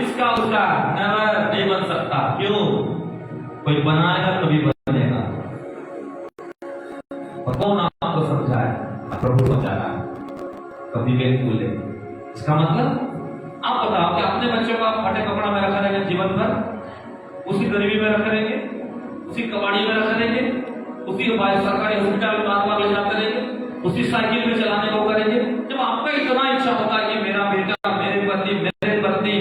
इसका उसका नेवर नहीं बन सकता। क्यों? कोई बनाएगा तभी बनेगा। और कौन आपको समझाए? प्रभु समझा रहा है। कभी भी भूले। इसका मतलब आप बताओ कि अपने बच्चों को आप फटे कपड़ा में रखा रहेंगे जीवन भर, उसी गरीबी में रखे रहेंगे, उसी कबाड़ी में रखे रहेंगे, उसी सरकारी हॉस्पिटल में बार बार ले जाते रहेंगे, उसी साइकिल में चलाने को करेंगे। जब आपका इतना इच्छा होता है कि मेरा बेटा, मेरे पति,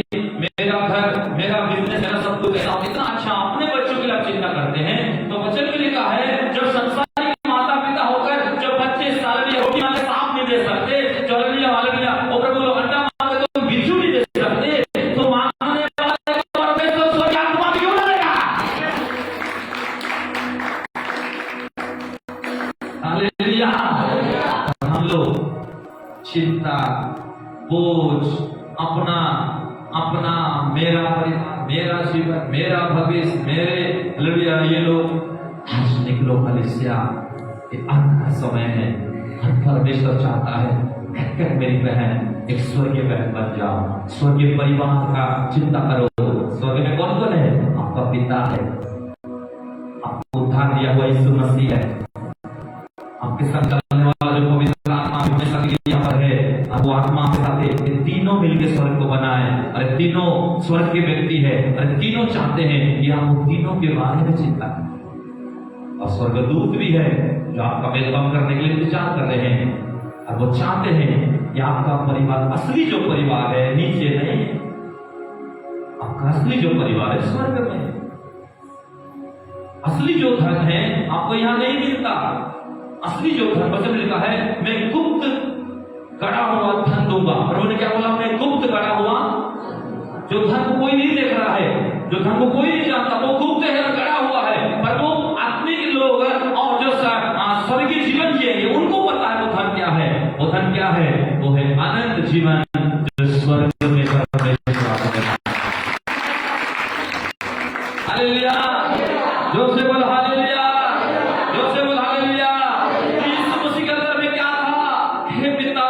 मेरा घर, मेरा बिजनेस, मेरा सब कुछ ऐसा, इतना अच्छा अपने बच्चों के लिए चिंता करते हैं, तो वचन में लिखा है जब संसारी माता पिता होकर जब बच्चे सालनी रोटी वाले साफ नहीं दे सकते, चौलिया वाले वो प्रभु लोग अंडा मांगे तो बिच्छू नहीं दे सकते, तो मांगने वाले तो स्वर्ग आत्मा क्यों ना देगा? हालेलुया। हम लोग चिंता, बोझ, अपना अपना, मेरा परिवार, मेरा जीवन, मेरा भविष्य, मेरे हालेलुया, ये लोग आज निकलो कलीसिया, ये अंत का समय है। परमेश्वर चाहता है मेरी बहन एक स्वर्गीय बहन बन जाओ, स्वर्गीय परिवार का चिंता करो। स्वर्ग में कौन कौन है? आपका पिता है, आपको उद्धार दिया हुआ यीशु मसीह है, आपके संग चलने वाला जो पवित्र आत्मा हमेशा के लिए यहाँ पर है, वो आत्मा के साथ ये तीनों मिलकर स्वर्ग को बनाए। अरे तीनों स्वर्ग के व्यक्ति है, अरे तीनों चाहते हैं कि आप उन तीनों के बारे में चिंता करें। और स्वर्गदूत भी है जो आपका वेलकम करने के लिए इंतजार कर रहे हैं, और वो चाहते हैं कि आपका परिवार, असली जो परिवार है नीचे नहीं, आपका असली जो परिवार है स्वर्ग में। असली जो धन है आपको यहाँ नहीं मिलता। असली जो धन, वचन लिखा है मैं गुप्त गड़ा हुआ धन दूंगा। प्रभु ने क्या बोला? मैं गुप्त गड़ा हुआ, जो धन को कोई नहीं देख रहा है, जो धन को कोई नहीं जानता, वो गुप्त है, गड़ा हुआ है। पर वो आत्मिक लोग और जो स्वर्गीय जीवन जिएंगे उनको पता है वो धन क्या है। वो धन क्या है? वो है अनंत जीवन जो स्वर्ग में परमेश्वर। हालेलुया, जोर से बोल हालेलुया, जोर से बोल हालेलुया। यीशु मसीह के अंदर में क्या था? हे पिता,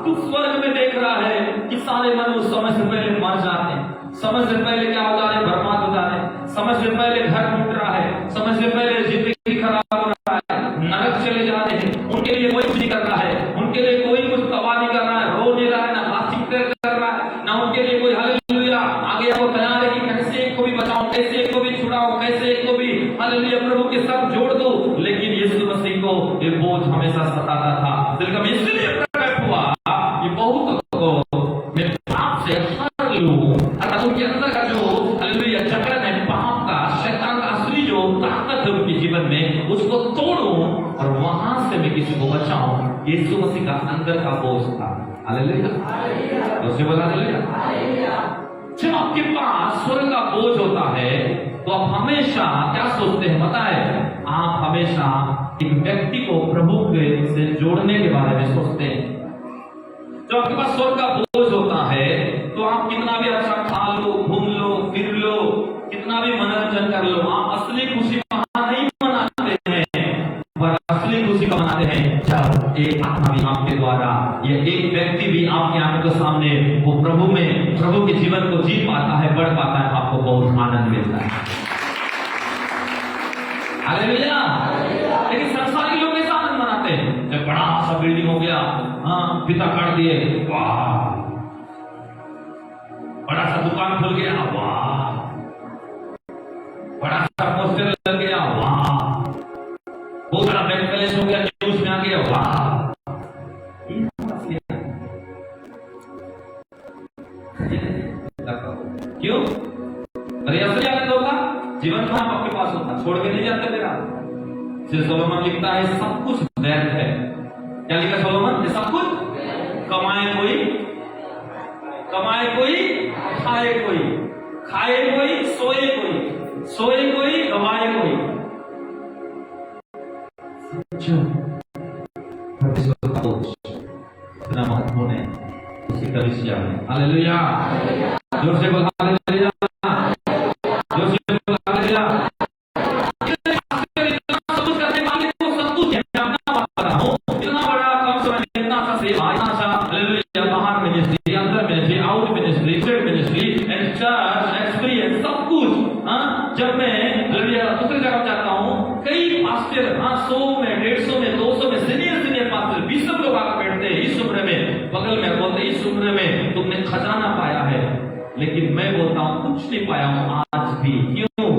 तू स्वर्ग में देख रहा है कि सारे मनुष्य समय से पहले मर जाते हैं, समय से पहले क्या हो जा रहे? बर्बाद हो जा रहे, समय से पहले घर टूट रहा है, समय से पहले जिंदगी खराब हो रहा है, नरक चले जा रहे हैं। उनके लिए कोई कुछ नहीं कर रहा है, उनके लिए कोई कुछ तबाह नहीं कर रहा है, रो नहीं रहा है, ना बातचीत कर रहा है, ना उनके लिए कोई हालेलुया आगे वो तैयार है कि कैसे एक को भी बचाओ, कैसे एक को भी छुड़ाओ, कैसे एक को भी हालेलुया प्रभु के साथ जोड़ दो। लेकिन यीशु मसीह को ये बोझ हमेशा सताता था। दिल का इसलिए प्रकट हुआ ये बहुत को मैं पाप से हर लूं, अर्थात उनके अंदर का जो हालेलुया जकड़न है पाप का, शैतान का असली जो ताकत है उनके जीवन में, उसको तोड़ूं और वहां से मैं किसी को बचाऊं। यीशु मसीह का अंदर का बोझ था। हालेलुया, दूसरे बोला हालेलुया। जब आपके पास स्वर्ग का बोझ होता है तो आप हमेशा क्या सोचते हैं पता है? आप हमेशा एक व्यक्ति को प्रभु से जोड़ने के बारे में सोचते हैं। जब आपके पास स्वर्ग का बोझ होता है तो आप कितना भी अच्छा खा लो, घूम लो, फिर लो, कितना भी मनोरंजन कर लो, आप असली खुशी वहां नहीं मनाते हैं। पर असली खुशी का मनाते हैं जब एक आत्मा भी आपके द्वारा, ये एक व्यक्ति भी आपकी आंखों के सामने वो प्रभु में, प्रभु के जीवन को जी पाता है, बढ़ पाता है, आपको बहुत आनंद मिलता है। हालेलुया। लेकिन संसारी लोग ऐसा आनंद मनाते हैं जब बड़ा सा बिल्डिंग हो गया, हाँ पिता काट दिए, वाह, बड़ा सा दुकान खुल गया, वाह, बड़ा सा पोस्टर लग गया, वाह, बहुत बड़ा बैंक बैलेंस हो गया, न्यूज में आ गया, वाह। क्यों? अरे असली आनंद होगा जीवन में आपके पास होता, छोड़ के नहीं जाते मेरा। सोलोमन लिखता है सब कुछ व्यर्थ है। क्या लिखा सोलोमन? सब कुछ कमाए कोई, कमाए कोई, खाए कोई, खाए कोई, सोए कोई, सोए कोई, कमाए कोई। इतना महत्वपूर्ण है उसी कलीसिया में। हालेलुया, जोर से बोल हालेलुया, जोर से बोल हालेलुया। बाहर मिनिस्ट्री, अंदर ministry, out ministry, state ministry, ministry and church experience सब कुछ। जब मैं दूसरी जगह जाता हूँ, कई पास्टर 100 में 150 में 200 में सीनियर पास्टर 20 लोग आकर बैठते हैं इस उम्र में, बगल में बोलते इस उम्र में तुमने खजाना पाया है। लेकिन मैं बोलता हूँ कुछ नहीं पाया हूँ आज भी। क्यों?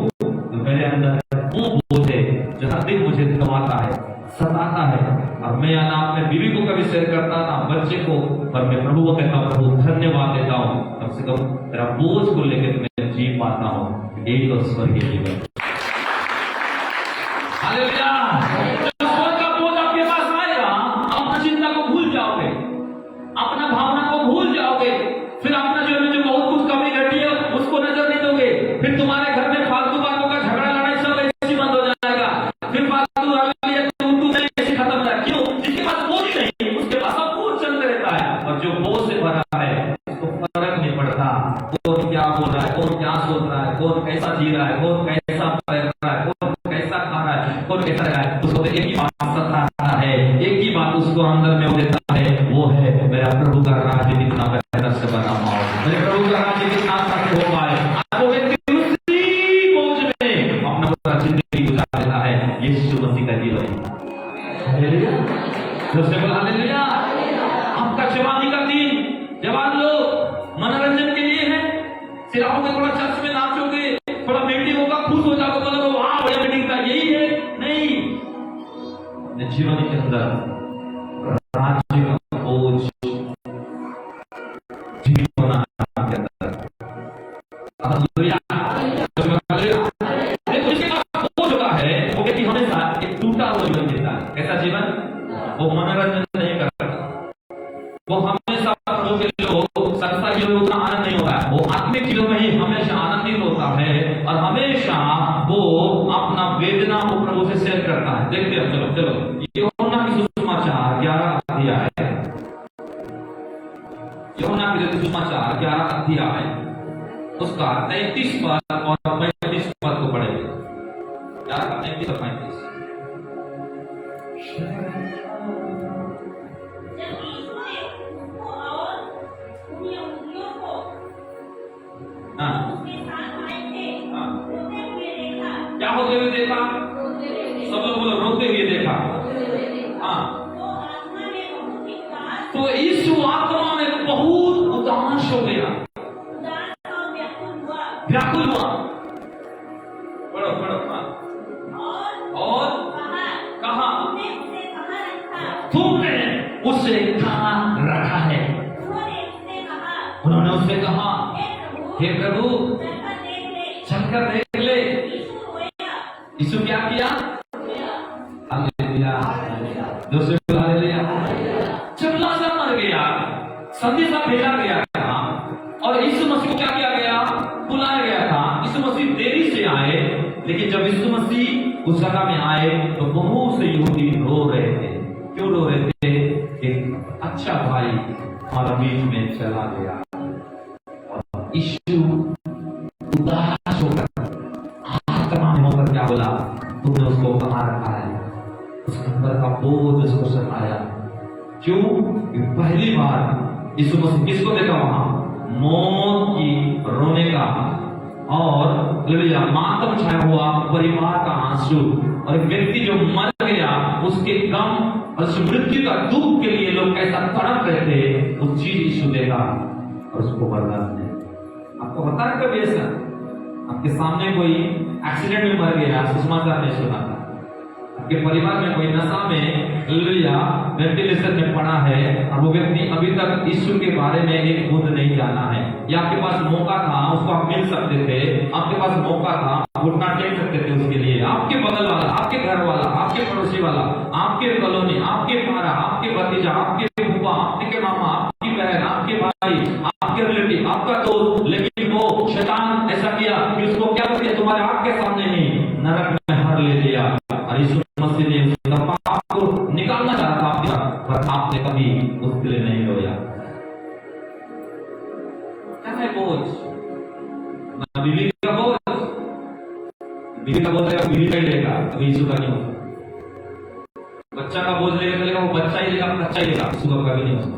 मेरे अंदर वो बोझ है जो हर दिन मुझे दबाता है, सताता है। और मैं ना अपने बीवी को कभी शेयर करता ना बच्चे को, पर मैं प्रभु को कहता हूँ प्रभु धन्यवाद देता हूँ, कम से कम तेरा बोझ को लेकर मैं जी पाता हूँ। यही तो स्वर्गीय जीवन। हालेलुया। जब स्वर्ग का बोझ आपके पास आएगा, अपना चिंता को भूल जाओगे, अपना भावना को भूल जाओगे, फिर अपना जीवन में जो बहुत कुछ कमी घटी है उसको नजर नहीं दोगे। फिर तुम्हारे घर में फालतू बातों का झगड़ा लड़ाई सब ऐसी बंद हो जाएगा। फिर फालतू खत्म हो जाए। क्यों? जिसके पास बोझ नहीं उसके पास सब कुछ चलते रहता है, और जो बोझ से भरा है उसको फर्क नहीं पड़ता कौन क्या बोल रहा है, कौन क्या सोच रहा है, कौन कैसा जी रहा है, कौन कैसा पढ़ रहा है, कौन कैसा खा रहा है, कौन कैसा रहा है। उसको तो एक ही बात सताता है, एक ही बात उसको अंदर में देता है, वो है मेरा प्रभु का राज्य कितना बेहतर से बना पाओ, मेरे प्रभु का राज्य कितना अच्छा से हो पाए। वो व्यक्ति उसी बोझ में अपना पूरा जिंदगी गुजार देता है। यीशु मसीह का जीवन। हालेलुया। हालेलुया। आपका जवानी का दिन, जवान लोग मनोरंजन के लिए है। सिराओगे थोड़ा चर्च में नाचोगे, थोड़ा मीटिंग होगा, खुश हो जाओगे, बोलोगे वाह बड़ा मीटिंग था, यही है? नहीं, अपने जीवन के अंदर राज्य का बोझ जीवन के अंदर। हालेलुया। देखो इसके पास बोझ होता है, वो व्यक्ति हमेशा एक टूटा हुआ जीवन जीता है। कैसा जीवन? वो मनोरंजन नहीं करता, वो हमेशा संसार के लोग उतना आनंद नहीं होता है, वो आत्मिक चीजों में ही हमेशा आनंदित होता है, और हमेशा वो अपना वेदना को प्रभु से शेयर करता है। देखते हैं, चलो यूहन्ना की सुसमाचार 11 अध्याय है। यूहन्ना की सुसमाचार 11 अध्याय है, उसका 33 पद और 35 पद को पढ़ेंगे। 33 और 35। क्या होते हुए देखा? सब लोग बोलो रोते हुए देखा। तो यीशु आत्मा में बहुत उदास हो गया, व्याकुल हुआ। पढ़ो और कहा तुमने उसे कहाँ रखा है? उन्होंने उससे कहा हे प्रभु चलकर देख ले। यीशु क्या किया? हालेलुया। दूसरे हालेलुया। जब लाजर मर गया, संदेशा भेजा गया था और यीशु मसीह को क्या किया गया? बुलाया गया था। यीशु मसीह देरी से आए, लेकिन जब यीशु मसीह उस जगह में आए तो बहुत से यहूदी रो रहे थे। क्यों रो रहे थे? एक अच्छा भाई हमारे बीच में चला गया। और यीशु उदास होकर आत्मा में होकर क्या बोला? तुमने उसको कहाँ रखा है? उसके अंदर का बोझ उसको सताया। क्यों? पहली बार यीशु मसीह किसको देखा वहां? मौत की रोने का और मातम छाया हुआ परिवार का आंसू, और एक व्यक्ति जो मर गया उसके गम और उस मृत्यु का दुख के लिए लोग कैसा तड़प रहे थे, उस चीज यीशु देखा और उसको बर्दाश्त नहीं। आपको पता है कभी ऐसा आपके सामने कोई एक्सीडेंट में मर गया, सुसमाचार नहीं सुना था, आपके परिवार में कोई नशा में वेंटिलेशन में पड़ा है और वो व्यक्ति अभी तक यीशु के बारे में एक बूंद नहीं जाना है, या आपके पास मौका था उसको आप मिल सकते थे, आपके पास मौका था घुटना टेक सकते थे उसके लिए, आपके बगल वाला, आपके घर वाला, आपके पड़ोसी वाला, आपके कॉलोनी, आपके पारा, आपके भतीजा, आपके फूफा, आपके मामा, आपकी बहन, आपके भाई, आपके रिलेटिव, आपका दोस्त, लेकिन वो शैतान ऐसा किया कि उसको क्या कर दिया? तुम्हारे आंख के सामने ही नरक में हर ले लिया। और यीशु मसीह ने उसका पाप को निकालना चाहा था, पर आपने कभी उसके लिए नहीं रोया। क्या है बोझ? बीवी का बोझ, बीवी का बोझ लेगा, बीवी का ही लेगा, कभी यीशु का नहीं होगा। बच्चा का बोझ लेगा, वो बच्चा ही लेगा, बच्चा ही लेगा, यीशु का कभी नहीं होगा।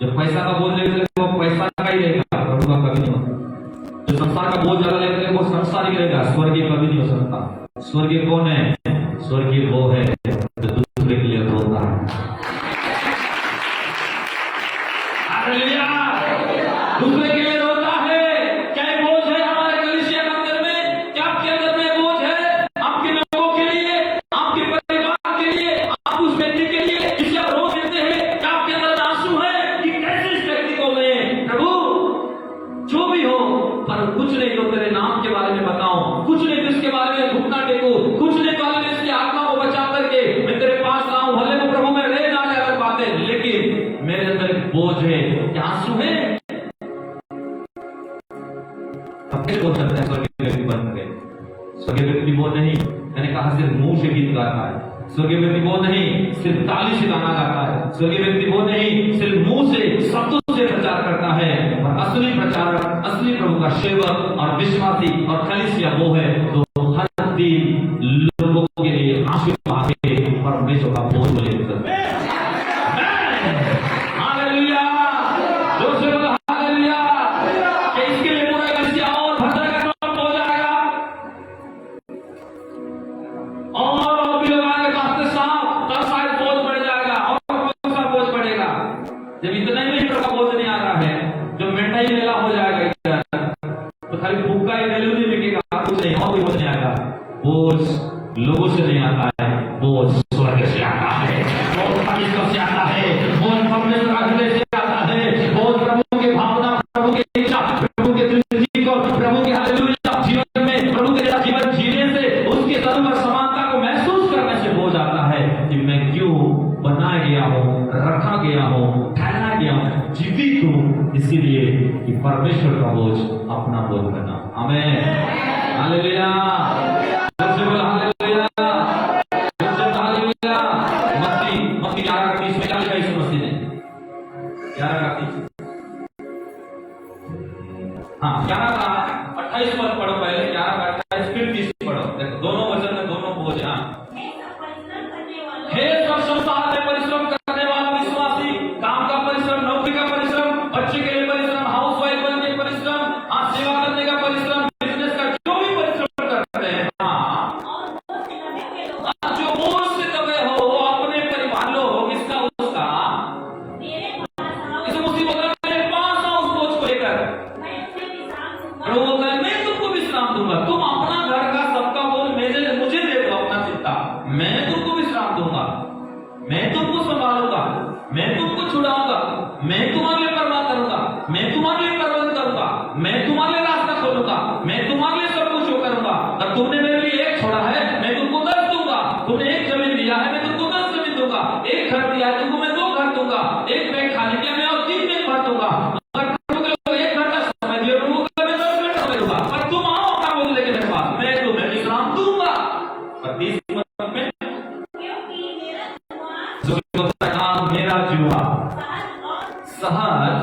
जब पैसा का बोझ लेगा, वो पैसा का ही लेगा, प्रभु का कभी नहीं जो संसार का बोझ ज्यादा लेते हैं वो संसारिक रहेगा, स्वर्गीय कभी नहीं हो सकता। स्वर्गीय कौन है? स्वर्गीय वो है जो दूसरे के लिए रोता है। हालेलुया! दूसरे के लिए रोता है। क्या बोझ है हमारे कलीसिया के अंदर में? क्या आपके अंदर में बोझ है? आपके लोगों के लिए, आपके परिवार के लिए, आप उस व्यक्ति के लिए जिसे आप रो देते हैं, क्या आपके अंदर आंसू है कि कैसे इस व्यक्ति को मैं प्रभु जो भी हो पर कुछ नहीं हो तेरे नाम के बारे में बताऊं, कुछ नहीं इसके बारे में घुटना टेकूं, कुछ नहीं बारे में इसकी आत्मा को बचा करके मैं तेरे पास लाऊं, भले को प्रभु मैं रह ना जाकर बातें, लेकिन मेरे अंदर एक बोझ है। क्या आंसू है? अब क्या बोल सकते हैं स्वर्गीय व्यक्ति बन गए? स्वर्गीय व्यक्ति वो नहीं, मैंने कहा सिर्फ मुंह से गीत गाता है। स्वर्गीय व्यक्ति वो नहीं सिर्फ ताली से गाना गाता है। स्वर्गीय व्यक्ति वो नहीं सिर्फ मुंह से शब्दों से प्रचार करता है, और असली प्रचारक, असली प्रभु का सेवक और विश्वासी और कलीसिया वो है जो हर दिन लोगों के लिए आंसू बहा के परमेश्वर का बोझ ले सकते हैं। हालेलुया! जोर से बोलो हालेलुया! कि इसके लिए पूरा कलीसिया और भद्र का काम हो जाएगा, और भी लोग आगे रास्ते साफ, तब शायद बोझ बढ़ जाएगा, और कौन सा बोझ बढ़ेगा? जब इतना ही प्रभु का बोझ नहीं आ रहा है, जो मेंढा ही लेला हो जाएगा तो खाली भूखा ही वैल्यू नहीं बिकेगा, कुछ नहीं और भी बोझ नहीं आएगा। बोझ लोगों से नहीं आता है, बोझ स्वर्ग से आता है, बोझ परमेश्वर से आता है, बोझ परमेश्वर का हृदय से आता है, बोझ प्रभु की भावना, प्रभु की इच्छा, प्रभु के दृष्टि को, प्रभु के हालेलुया जीवन में प्रभु के साथ जीवन जीने से, उसके तत्व और समानता को महसूस करने से बोझ आता है कि मैं क्यों बनाया गया हूँ, रखा गया हूँ, ठहराया गया हूँ, जीवित हूँ, इसीलिए कि परमेश्वर का बोझ अपना बोझ बना। आमीन, हालेलुया! सबसे बोला हालेलुया! सबसे हालेलुया! मत्ती 11:30 में क्या लिखा यीशु मसीह ने? 11:30, हाँ 11:28 पर पढ़ो पहले, 11:28 फिर 30 पढ़ो। देखो दोनों वचन में दोनों बोझ। हाँ, हे सब संसार में परिश्रम करने वाला विश्वासी, काम का परिश्रम, नौकरी का परिश्रम, बच्चे के लिए परिश्रम, हाउस वाइफ बनने का परिश्रम, हाथ सेवा करने का परिश्रम, बिजनेस का जो भी परिश्रम करते हैं, हाँ, जो बोझ से दबे हो अपने परिवार लो, किसका उसका, इसे मुसीबत मेरे पास आओ उस बोझ को लेकर, प्रभु बोलता है मैं तुमको विश्राम दूंगा, तुम अपना घर का सबका बोझ मुझे दे दो, अपना चिंता, मैं तुमको विश्राम दूंगा, मैं तुमको संभालूंगा, मैं तुमको छुड़ाऊंगा, मैं तुम्हारे लिए परवाह करूंगा, मैं तुम्हारे लिए प्रबंध करूंगा, मैं तुम्हारे लिए रास्ता खोलूंगा, मैं तुम्हारे लिए सब कुछ करूंगा। तब तुमने मेरे लिए एक छोड़ा है, मैं तुमको 10 दूंगा, तुमने एक जमीन दिया है, मैं तुमको 10 जमीन दूंगा, एक घर दिया है तुमको मैं 2 घर दूंगा, एक बैग खाली किया मैं और 3 बैग भर दूंगा, अगर तुम लोग 1 घंटा समय दिया तुमको मैं 10 घंटा समय दूंगा, पर तुम आओ अपना बोझ लेके मेरे पास, मैं तुम्हें विश्राम दूंगा। पर 30 में मेरा जुआ सहज,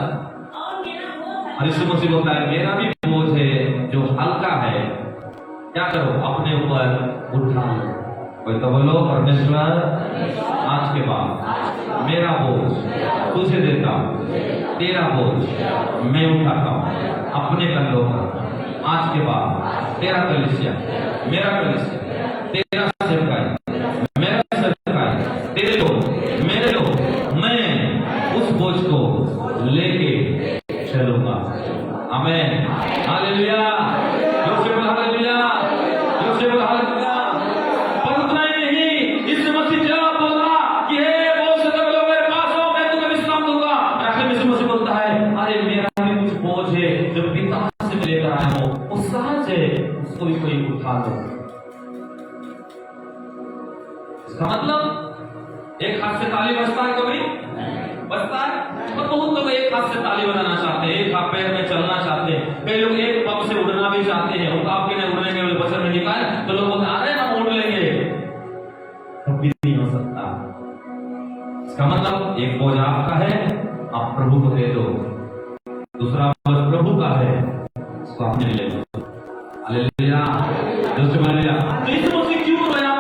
और यीशु मसीह बोलता है मेरा भी बोझ है जो हल्का है, क्या करो अपने ऊपर उठा लो। कोई तो बोलो परमेश्वर आज के बाद मेरा बोझ तुझे देता हूँ, तेरा बोझ मैं उठाता हूँ अपने कंधों पर। आज के बाद तेरा कलीसिया, मेरा कलीसिया, तेरा सेवकाई, मेरा सेवकाई, तेरे लोग, मेरे लोग, मैं उस बोझ को लेके चलूंगा। आमीन, हालेलुया! जोर से बोलो हालेलुया! जोर से बोलो हालेलुया! पर उतना ही नहीं, इस मसीह जब बोला कि हे बोझ से दबे लोग मेरे पास आओ, मैं तुम्हें विश्राम दूंगा, आखिर में यीशु मसीह बोलता है अरे मेरा भी कुछ बोझ है जो पिता से मैं लेकर आया हूं, वो सहज है, उसको भी कोई उठा दो। इसका मतलब एक हाथ से ताली बजता है, कभी बजता है, और बहुत लोग एक हाथ से ताली बजाना चाहते हैं, एक हाथ पैर में चलना चाहते हैं, कई लोग एक पंख से उड़ना भी चाहते हैं, और आपके नहीं उड़ने के बचन में निकाल तो लोग बोलते अरे हम उड़ लेंगे, कभी नहीं हो सकता। इसका मतलब एक बोझ आपका है, आप प्रभु को दे दो, दूसरा बोझ प्रभु का है, उसको आपने ले लो। हालेलुया! तो यीशु मसीह क्यों रोया?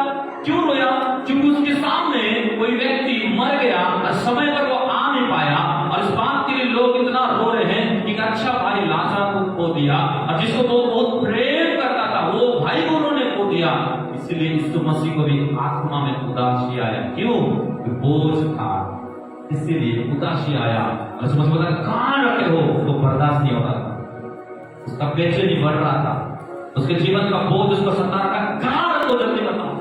क्यों रोया? क्योंकि उसके सामने कोई व्यक्ति मर गया और समय पर वो आ नहीं पाया, और इस बात के लिए लोग इतना रो रहे हैं कि अच्छा भाई लाज़र को दिया, और जिसको वो बहुत प्रेम करता था वो भाई को उन्होंने खो दिया। इसलिए यीशु मसीह को भी आत्मा में उदासी आया। क्यों? बोझ था, इसीलिए उदासी आया। और समझ बोला कहां रखे हो, तो बर्दाश्त नहीं हो रहा था, उसका बेचैनी बढ़ रहा था, उसके जीवन का बोझ उसको सता रहा। कहां रखो, जल्दी बताओ,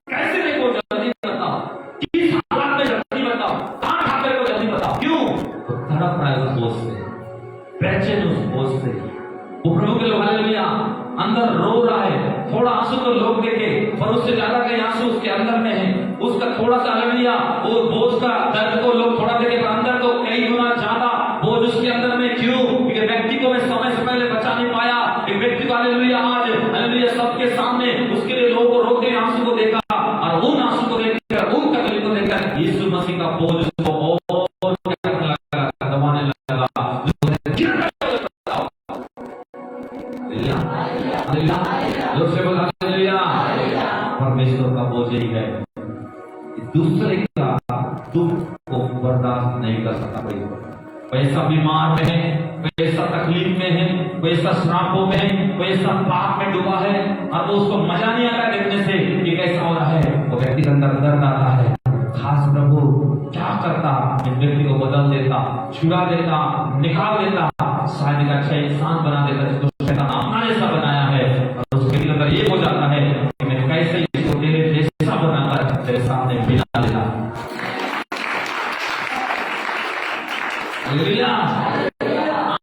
कैसे रखो, जल्दी बताओ, किस हालत में, जल्दी बताओ, कहां रखो, जल्दी बताओ। क्यों? तो तड़प रहा है उस बोझ से, बेचैन उस बोझ से। वो प्रभु के लोग हालेलुया अंदर रो रहा है। थोड़ा आंसू तो लोग देखे, पर उससे ज्यादा कई आंसू उसके अंदर में है। उसका थोड़ा सा हालेलुया वो बोझ का दर्द को लोग थोड़ा देखे, पर अंदर तो कई गुना ज्यादा बोझ उसके अंदर में। क्यों? क्योंकि व्यक्ति को मैं समय से पहले बचा नहीं पाया। एक व्यक्ति को हालेलुया आज हालेलुया सबके सामने उसके लिए लोगों रोते हुए आंसू को देखा, और उन आंसू को देखकर, उन तकलीफ को देखकर यीशु मसीह का बोझ उसको और दबाने लगा। परमेश्वर का बोझ यही है, दूसरे का दुख को बर्दाश्त नहीं कर सकता। पैसा बीमार में है, पैसा तकलीफ में है, पैसा श्रापों में है, पैसा पाप में डूबा है, और वो उसको मजा नहीं आता देखने से कि कैसा हो रहा है। वो व्यक्ति के अंदर दर्द आता है। खास प्रभु क्या करता, इस व्यक्ति को बदल देता, छुड़ा देता, निकाल देता, शायद एक अच्छा इंसान बना देता जिसको शैतान अपना जैसा बनाया है। और उसके अंदर ये हो जाता है कि मैं कैसे इसको तेरे जैसा बनाकर तेरे सामने बिना देता।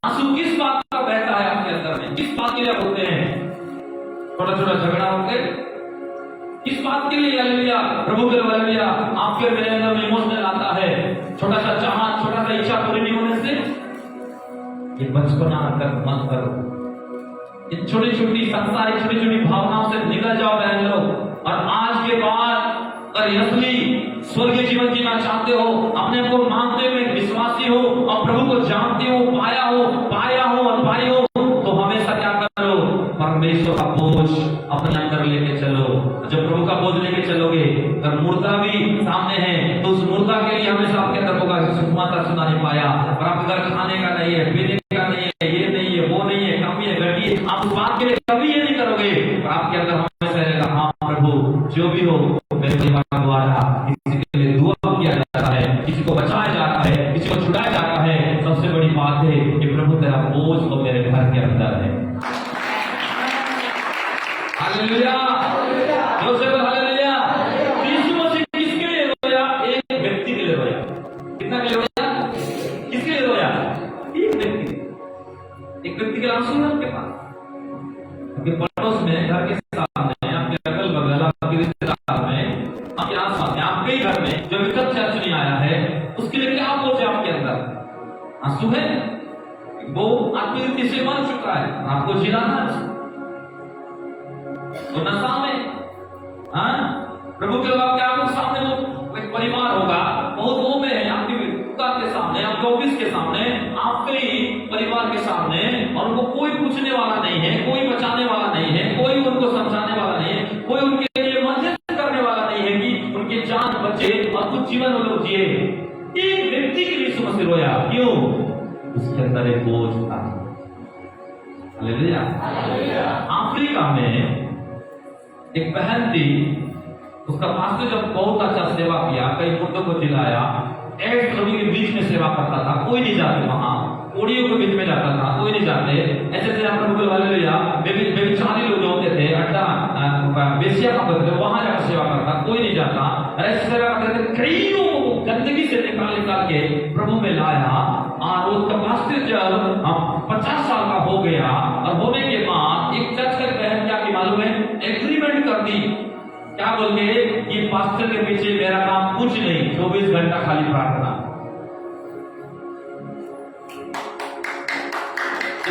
आंसू किस बात का बहता है आपके अंदर में? किस बात के लिए होते हैं? छोटा छोटा झगड़ा होते, किस बात के लिए? हालेलुया प्रभु के हालेलुया आपके मेरे अंदर में इमोशनल आता है। छोटा सा चाहत, छोटा सा इच्छा पूरी नहीं होने से ये बचपना तक मत करो। ये छोटी छोटी संसारिक छोटी छोटी भावनाओं से निकल जाओ बहन लोग, और आज के बाद अगर असली स्वर्गीय जीवन जीना चाहते हो, अपने को मानते हुए विश्वासी हो, और प्रभु को जानते हो, पाया हो और पाई हो, तो हमेशा क्या करो? परमेश्वर का बोझ अपने अंदर लेके चलो। जब प्रभु का बोझ लेके चलोगे, अगर मुर्दा भी सामने है तो उस मुर्दा के लिए हमेशा आपके अंदर होगा सुखमाता सुना नहीं पाया, और आपके घर खाने का नहीं है, पीने का नहीं है, ये नहीं है, वो नहीं है, कमी है, घटी है। आप उस बात के लिए कभी ये नहीं करोगे, पर आपके अंदर हमेशा रहेगा हाँ प्रभु जो भी हो मेरे परिवार द्वारा किसी के लिए दुआ किया जाता है, किसी को बचाया जाता है, किसी को छुड़ाया जाता है। सबसे बड़ी बात है कि प्रभु तेरा बोझ तो मेरे घर के अंदर है। Hallelujah hallelujah. यीशु मसीह किसके लिए रोया? एक व्यक्ति के लिए रोया। कितना के लिए रोया? किसके लिए रोया? एक व्यक्ति के आंसू है आपके पास, आपके पड़ोस में, घर के सामने, आपके अगल बगल, आपके रिश्तेदार में, आपके आसपास में, आपके ही घर में जो विकट चर्च नहीं आया है, उसके लिए क्या बोझ है आपके अंदर? आंसू है, वो आत्मरीति से मर चुका है, आपको जिलाना तो नशा में। हाँ प्रभु के आपके आपको सामने वो एक परिवार होगा, बहुत वो में है, आपकी दुकान के सामने, आपके ऑफिस के सामने, आपके ही परिवार के सामने, और उनको कोई पूछने वाला नहीं है, कोई बचाने वाला नहीं है, कोई उनको समझाने वाला नहीं है, कोई उनके लिए मदद करने वाला नहीं है कि उनकी जान बचे और कुछ जीवन वो लोग जिए। एक व्यक्ति के लिए समझ रोया। क्यों? उसके अंदर एक बोझ था। हालेलुया। अफ्रीका में एक बहन थी, उसका पास्टर जब बहुत अच्छा सेवा किया, कई मुर्दों को जिलाया, एड्स रोगी के बीच में सेवा करता था, कोई नहीं जाते वहां, कोड़ियों के बीच में जाता था, कोई नहीं जाते। ऐसे से प्रभु के हालेलुया बेचारी लोग होते थे, अड्डा बेसिया का करते थे, वहां जाकर सेवा करता, कोई नहीं जाता। ऐसे सेवा करते थे, कईयों को गंदगी से निकाल के प्रभु में लाया। और उसका पास्टर जब 50 साल का हो गया, और होने के बाद एक चर्च का बहन क्या की मालूम है, एग्रीमेंट कर दी। क्या बोल के? ये पास्टर के पीछे मेरा काम कुछ नहीं, 24 घंटा खाली प्रार्थना।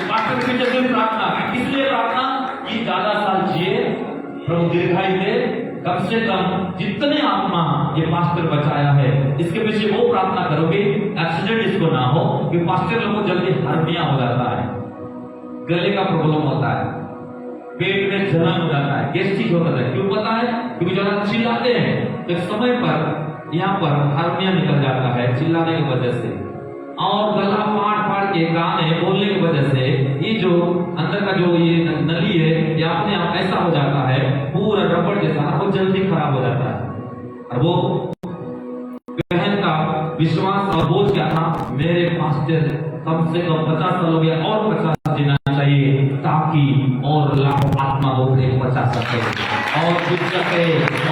पास्टर के पीछे सिर्फ प्रार्थना। किस लिए प्रार्थना? कि ज्यादा साल जिए, प्रभु दीर्घायु दे, कम से कम जितने आत्मा ये पास्टर बचाया है, इसके पीछे वो प्रार्थना करोगे एक्सीडेंट इसको ना हो। कि पास्टर लोगों को जल्दी हार्निया हो जाता है, गले का प्रॉब्लम होता है, पेट में जलन हो जाता है, गैस्ट्रिक होता है। क्यों पता है? क्योंकि जब चिल्लाते हैं तो एक समय पर यहाँ पर हार्निया निकल जाता है चिल्लाने की वजह से। और गला फाड़ के गाने बोलने की वजह से ये जो अंदर का जो ये नली है ये अपने आप ऐसा हो जाता है पूरा रबड़ जैसा, वो जल्दी खराब हो जाता है। और वो बहन का विश्वास और बोझ क्या था, मेरे पास कम से कम 50 साल हो गया और 50 जीना चाहिए ताकि और लाखों आत्मा को बचा सके और बुझ सके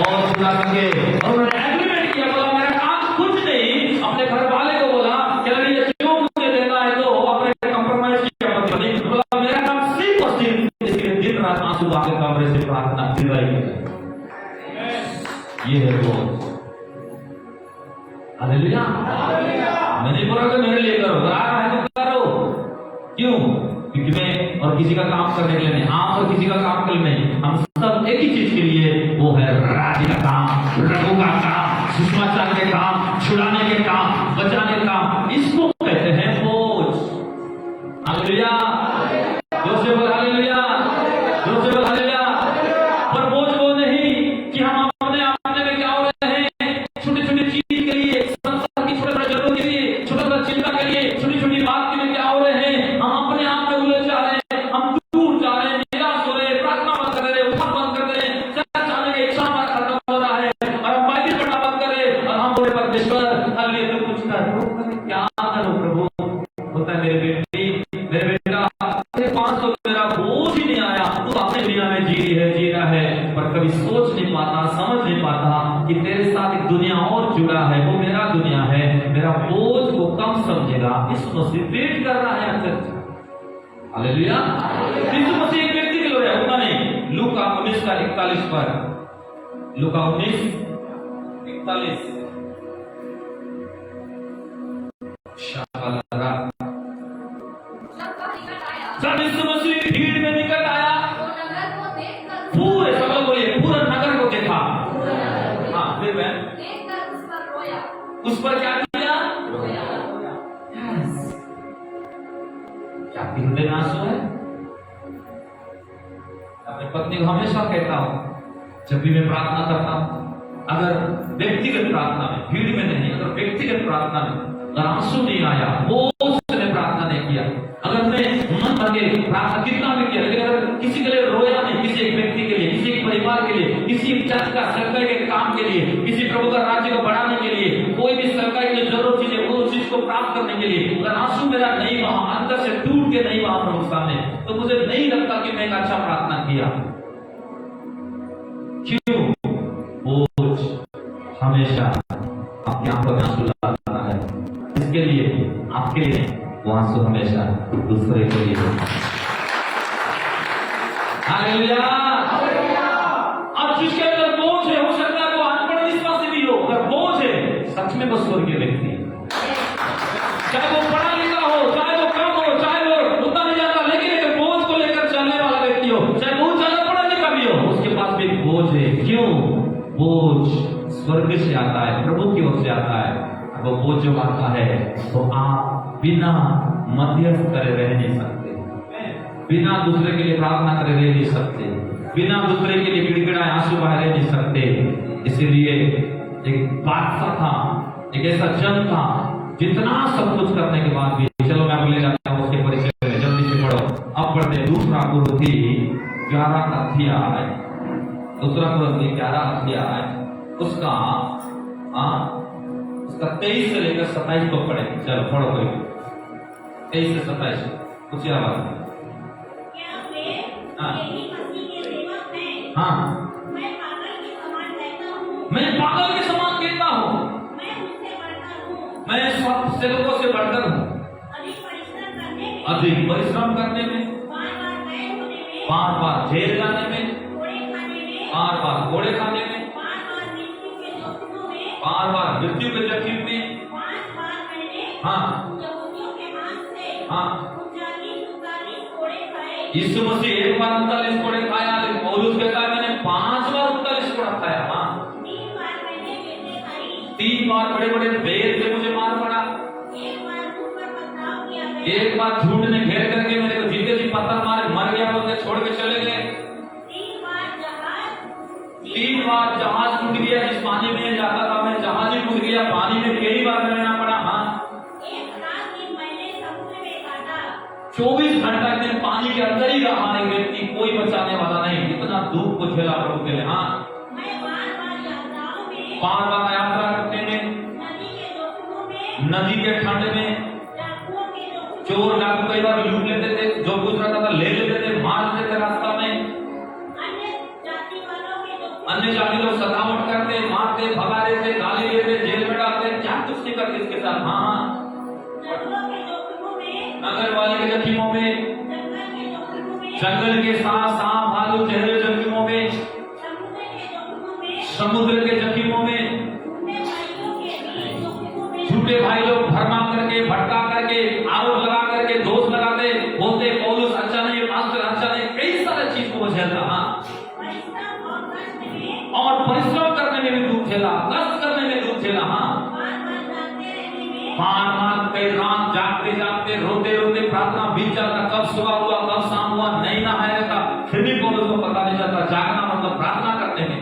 और सुना सके। और उन्होंने एग्रीमेंट किया, बोला मेरा काम कुछ नहीं, अपने घर वाले को बोला ये क्यों मुझे देना है तो अपने कंप्रोमाइज किया, मतलब नहीं बोला मेरा काम सिर्फ और सिर्फ इसके दिन रात आंसू आके कमरे से प्रार्थना कर रही है। ये है वो हालेलुया। मैं नहीं बोला कि मेरे लिए करो, आ रहा है तो करो। क्यों? क्योंकि मैं और किसी का काम करने के लिए नहीं, आप और किसी का काम करने नहीं, हम सब एक ही चीज के लिए, वो है राज्य का काम, प्रभु का काम, सुसमाचार के काम, छुड़ाने के काम, बचाने का काम, इसको कहते हैं बोझ। हालेलुया, जोर से बोल हालेलुया, जोर से बोल हालेलुया। पर बोझ वो नहीं कि हम अपने आप में क्या हो रहे हैं, छोटी छोटी चीज के लिए, संसार की छोटी छोटी जरूरत के लिए, छोटी छोटी चिंता के लिए, छोटी छोटी बात के लिए क्या हो रहे हैं, हम अपने आप में उलझ जा रहे हैं, हम टूट जा रहे हैं, निराश हो रहे हैं, प्रार्थना बंद कर रहे हैं, उपवास बंद कर रहे हैं, चर्च जाने की इच्छा हमारा खत्म हो रहा है और हम बाइबल पढ़ना बंद कर रहे हैं और हम बोले परमेश्वर हालेलुया तू कुछ कर, क्या करूं प्रभु। होता है मेरे बेटी, मेरे बेटा, तेरे पास तो मेरा बोझ ही नहीं आया, तू अपने दुनिया में जी रहा है, पर कभी सोच नहीं पाता, समझ नहीं पाता कि तेरे साथ एक दुनिया और जुड़ा है, वो मेरा दुनिया है, मेरा बोझ को कम समझेगा। यीशु मसीह वेट कर रहा है चर्च। हालेलुया। यीशु मसीह एक व्यक्ति के लिए होता नहीं। लूका 19:41 पर, लूका 19:41 जब यीशु मसीह भीड़ में निकट आया, पूरे सब लोग बोलिए पूरा नगर को देखा। हाँ फिर मैं उस पर क्या किया, क्या हृदय में आंसू है। अपनी पत्नी को हमेशा कहता हूं, जब भी मैं प्रार्थना करता हूं, अगर व्यक्तिगत प्रार्थना में, भीड़ में नहीं, अगर व्यक्तिगत प्रार्थना में अगर आंसू नहीं आया, बोझ से प्रार्थना नहीं किया, अगर मैं मन भर के प्रार्थना कितना भी किया, लेकिन अगर किसी के लिए रोया नहीं, किसी एक व्यक्ति के लिए, किसी एक परिवार के लिए, किसी एक चर्च का सरकार के काम के लिए, किसी प्रभु का राज्य को बढ़ाने के लिए, कोई भी सरकार की जरूरत चीज है वो चीज को प्राप्त करने के लिए, अगर आंसू मेरा नहीं वहां, अंदर से टूट के नहीं वहां प्रभु सामने, तो मुझे नहीं लगता कि मैं एक अच्छा प्रार्थना किया। क्यों? बोझ हमेशा आपकी आंखों में आंसू लाता है, इसके लिए आपके लिए वो आंसू हमेशा दूसरे के लिए। हालेलुया। अब जिसके अंदर बोझ है, हो सकता है वो अनपढ़ विश्वासी भी हो, अगर बोझ है सच में वो स्वर्गीय व्यक्ति है। चाहे वो पढ़ा लिखा हो, चाहे वो कम हो, चाहे वो उतना नहीं जाता, लेकिन एक बोझ को लेकर चलने वाला व्यक्ति हो, चाहे बहुत ज्यादा पढ़ा लिखा भी हो, उसके पास भी एक बोझ है। क्यों? बोझ स्वर्ग से आता है, प्रभु की ओर से आता है। वो बोझ जो आता है तो आप बिना मध्यस्थ करे रह नहीं सकते, बिना दूसरे के लिए प्रार्थना करे रह नहीं सकते, बिना दूसरे के लिए गिड़गिड़ाए आंसू बहा रह नहीं सकते। इसीलिए एक बादशाह था, एक ऐसा जन था, जितना सब कुछ करने के बाद भी, चलो मैं बोले जाता हूँ उसके परिचय में, जल्दी से पढ़ो। अब पढ़ते दूसरा कुरिन्थी 11 अध्याय, दूसरा कुरिन्थी 11 अध्याय, उसका 23 से लेकर 27 को पढ़े। चलो पढ़ो कोई, 23 से 27 कुछ आवाज। हाँ, मैं पागल के समान कहता हूँ, मैं सब सेवकों से बढ़कर हूँ, अधिक परिश्रम करने में, बार बार जेल जाने में, बार बार घोड़े खाने में, बार बार मृत्यु के जोखिम में, हाँ हाँ। यीशु मसीह एक बार 39 कोड़े खाया, लेकिन पौलुस कहता है मैंने 5 बार 39 कोड़ा खाया। हाँ, 3 बार बड़े बड़े बेर से मुझे मार पड़ा, एक बार झूठ ने घेर करके मेरे को जीते जी पत्थर मारे, मर गया बोल के छोड़ के चले गए। 3 बार जहाज टूट गया, जिस पानी में जाता था मैं जहाज ही टूट गया, पानी में कई बार रहना पड़ा। हाँ, 24 घंटा एक दिन पानी के अंदर ही रहा एक व्यक्ति, कोई बचाने वाला नहीं, इतना दुख को झेला प्रभु के लिए। हाँ, बार बार यात्रा करते में, नदी के ठंड में, चोर डाकू कई बार लूट लेते थे, जो कुछ रहता था ले लेते थे, मार देते थे रास्ता में। अन्य जाति लोग सतावट करते, मारते, भगा देते, गाली देते, जेल में डालते, क्या कुछ नहीं करते इसके साथ। हाँ, नगर वाले के जख्मों में, जंगल के सांप भालू चेहरे जख्मों में, समुद्र के जख्मों में, झूठे भाई लोग भरमा करके, भटका करके, आरोप लगा करके, दोष लगाते, बोलते पौलुस अच्छा नहीं, पास्टर अच्छा नहीं, कई सारे चीज को झेलता। हाँ, और परिश्रम करने में भी दुख झेला, कष्ट करने में दुख झेला। हाँ, बार बार कई रात जागते जागते, रोते रोते प्रार्थना बीत जाता, कब सुबह हुआ कब शाम हुआ नहीं नहाया था, फिर भी पौलुस को पता नहीं चलता। जागना मतलब प्रार्थना करने में।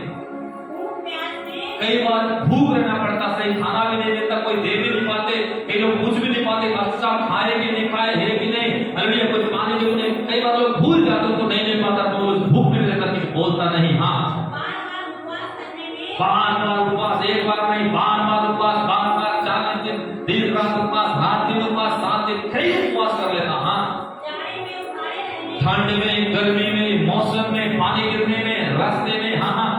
कई बार भूख रहना पड़ता, सही खाना भी नहीं देता, कोई दे भी नहीं पाते, कई लोग पूछ भी नहीं पाते अच्छा खाए कि नहीं खाए, है कि नहीं, अरे कुछ पानी जो नहीं। कई बार लोग भूल जाते तो नहीं पाता, तो भूख भी रहता, कुछ बोलता नहीं। हाँ, बार बार उपवास, एक बार नहीं, बार बार उपवास, बार बार 4 दिन दिन रात उपवास, रात दिन उपवास, 7 दिन कई उपवास कर लेता। हाँ, ठंड में, गर्मी में, मौसम में, पानी गिरने में, रास्ते में। हाँ,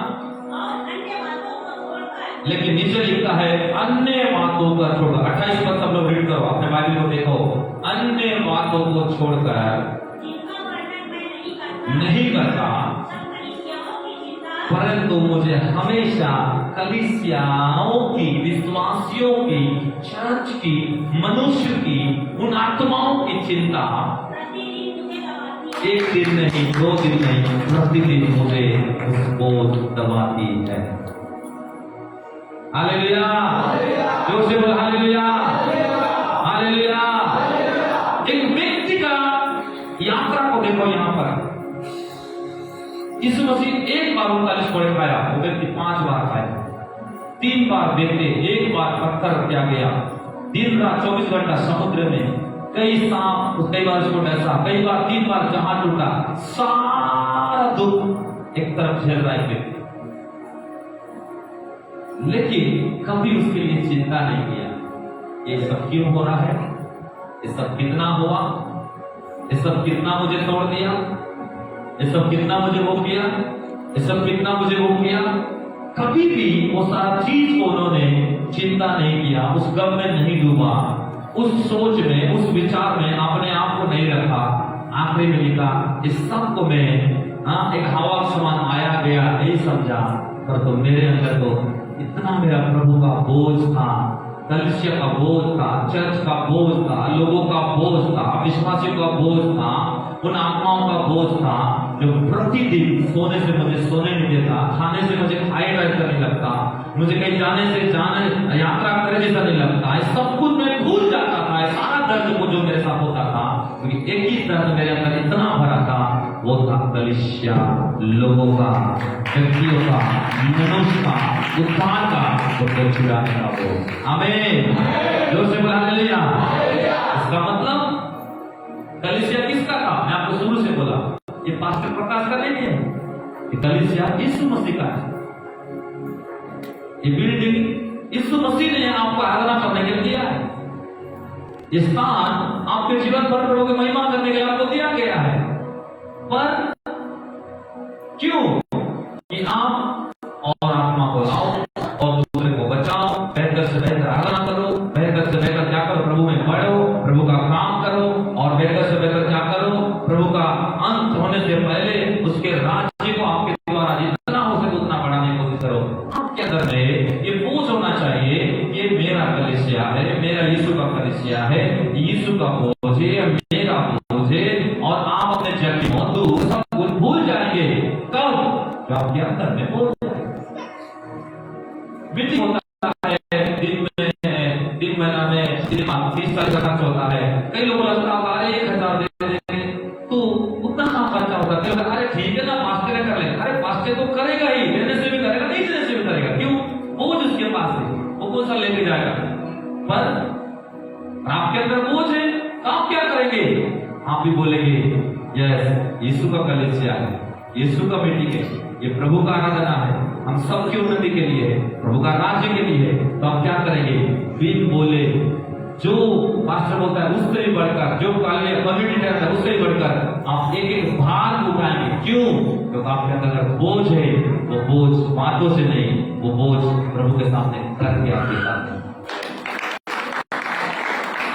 लेकिन नीचे लिखा है अन्य बातों का छोड़कर, 28 पद सब लोग रीड करो, अपने बाइबल को देखो। अन्य बातों को छोड़कर नहीं करता, परंतु मुझे हमेशा कलीसियाओं की, विश्वासियों की, चर्च की, मनुष्य की, उन आत्माओं की चिंता एक दिन नहीं, 2 दिन नहीं, प्रतिदिन मुझे उसको दबाती है। हालेलुया, जोर से बोल हालेलुया, हालेलुया। एक व्यक्ति का यात्रा को देखो, यहाँ पर यीशु मसीह एक बार 39 कोड़े खाया, वो व्यक्ति 5 बार खाया, 3 बार देखते, 1 बार पत्थर क्या गया, दिन रात 24 घंटा समुद्र में, कई सांप, कई बार उसको डसा, कई बार 3 बार जहाज टूटा, सारा दुख एक तरफ झेल रहा है व्यक्ति, लेकिन कभी उसके लिए चिंता नहीं किया ये सब क्यों हो रहा है, ये सब कितना हुआ, ये सब कितना मुझे तोड़ दिया, ये सब कितना मुझे वो किया, ये सब कितना मुझे वो किया। कभी भी वो सारा चीज को उन्होंने चिंता नहीं किया, उस गम में नहीं डूबा, उस सोच में, उस विचार में अपने आप को नहीं रखा। आखिरी में लिखा इस सब को मैं एक हवा समान आया गया नहीं समझा, पर तो मेरे अंदर तो इतना मेरा प्रभु का बोझ था, कलीसिया का बोझ था, चर्च का बोझ था, लोगों का बोझ था, विश्वासियों का बोझ था, उन आत्माओं का बोझ था जो प्रतिदिन सोने से मुझे सोने नहीं देता, खाने से मुझे खाए जैसा नहीं लगता, मुझे कहीं जाने से जाने यात्रा करे जैसा नहीं लगता, इस सब कुछ मैं भूल जाता था। सारा दर्द को जो मेरे साथ होता था, क्योंकि एक ही दर्द मेरे अंदर इतना भरा था, वो था कलीसिया, लोगों का, व्यक्तियों का, मनुष्य का, उत्थान का, तो छुड़ाने का वो। आमीन, जोर से बोला हालेलुया। इसका मतलब कलीसिया किसका था? मैं आपको शुरू से बोला, ये पास्टर प्रकाश का नहीं है, ये कलीसिया यीशु मसीह का है। ये बिल्डिंग यीशु मसीह ने आपको आराधना करने के लिए दिया है, ये स्थान आपके जीवन भर प्रभु की महिमा करने के लिए आपको दिया गया है। पर क्यों? कि आप और आत्मा को लाओ और दूसरे को बचाओ, बेहतर से बेहतर आराधना करो, बेहतर से बेहतर क्या करो, प्रभु में बढ़ो, प्रभु का काम करो, और बेहतर से बेहतर क्या करो, प्रभु का अंत होने से पहले उसके राज्य को आपके द्वारा जितना हो सके उतना बढ़ाने की कोशिश करो। आपके अंदर में ये बोझ होना चाहिए, ये मेरा कलीसिया है, मेरा यीशु का कलीसिया है, यीशु का बोझ है, मेरा बोझ है, और आप अपने जख्म सब कुछ भूल जाएंगे। कब? जो आपके अंदर में बोझ विधि होता है, दिन महीना में 30 तारीख का खर्च होता है। कई लोगों को लगता होगा अरे 1000 दे देंगे तो उतना कहाँ खर्चा होगा, कई लोग अरे ठीक है ना पास्टर कर लेंगे, अरे पास्टर तो करेगा ही, देने से भी करेगा, नहीं देने से भी करेगा, क्यों? बोझ उसके पास है, वो कौन सा लेके जाएगा। पर आपके अंदर बोझ है, आप क्या करेंगे? आप भी बोलेंगे यस, यीशु का कलीसिया है, यीशु का मीटिंग है, ये प्रभु का आराधना है, हम सबकी उन्नति के लिए है, प्रभु का राज्य के लिए है, तो हम क्या करेंगे? बिन बोले जो पास्टर बोलता है उससे भी बढ़कर, जो कम्युनिटी है उससे भी बढ़कर आप एक एक भाग उठाएंगे। क्यों? क्योंकि आपके अंदर बोझ है, वो बोझ बातों से नहीं, वो बोझ प्रभु के सामने करके आपके साथ।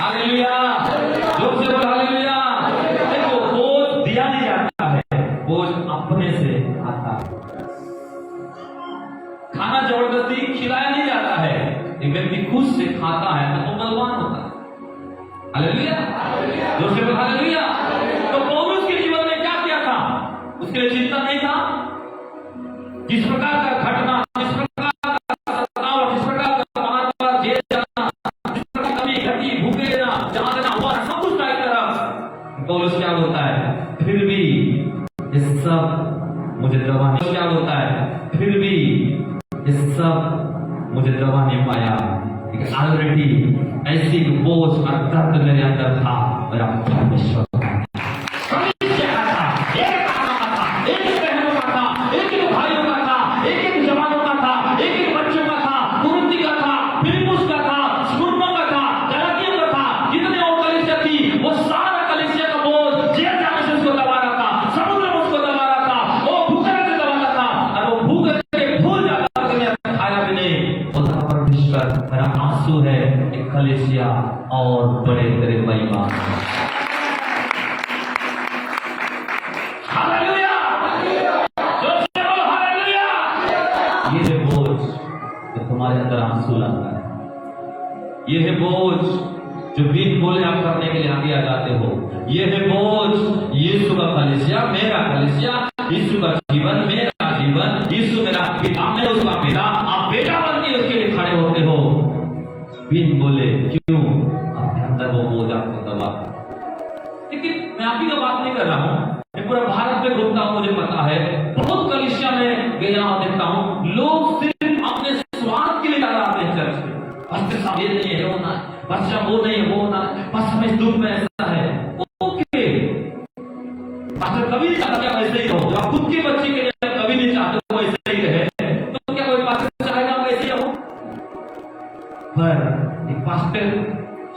हालेलुया, जोर से बोल हालेलुया। देखो, बोझ दिया नहीं जाता है, बोझ अपने से आता है। खाना जबरदस्ती खिलाया नहीं जाता है, एक व्यक्ति खुद से खाता है तो बलवान होता है। हालेलुया, जोर से बोल हालेलुया। तो पौलुस के जीवन में क्या किया था? उसके लिए चिंता नहीं था। जिस प्रकार का घटना, जिस प्रकार का सताव, जिस प्रकार का बार-बार जेल जाना, जिस प्रकार कभी घटी भूखे रहना, जहां देना हुआ, सब कुछ टाइप करा। पौलुस क्या बोलता है? फिर भी ये सब मुझे दबा नहीं, क्या बोलता है? फिर भी ये सब मुझे दबा नहीं पाया। ऑलरेडी ऐसी बोझ और दर्द मेरे अंदर था, मेरा परमेश्वर और बड़े तेरे महिमा। हालेलुया, जोर से बोलो हालेलुया। ये है बोझ जो तुम्हारे अंदर आंसू लाता है। ये है बोझ जो बिन बोले आप करने के लिए आगे आ जाते हो। ये है बोझ यीशु का कलीसिया, मेरा कलीसिया, यीशु का जीवन, मेरा जीवन, यीशु मेरा पिता, मैं उसका पिता, आप बेटा बन के उसके लिए खड़े होते हो बिन बोले। क्यों? वो बोझ आपको दबा। लेकिन मैं आप ही का बात नहीं कर रहा हूं, मैं पूरा भारत में घूमता हूं, मुझे पता है बहुत कलीसिया में गया और देखता हूं लोग सिर्फ अपने स्वार्थ के लिए आते हैं चर्च में। बस ये नहीं है, होना है, बस वो नहीं है, वो होना है, बस हमें दुख में ऐसा है। ओके, बस कभी नहीं चाहता क्या वैसे ही हो। जब आप खुद के बच्चे के लिए कभी नहीं चाहते वैसे ही रहे, तो क्या कोई पास्टर चाहेगा वैसे ही हो? पर एक पास्टर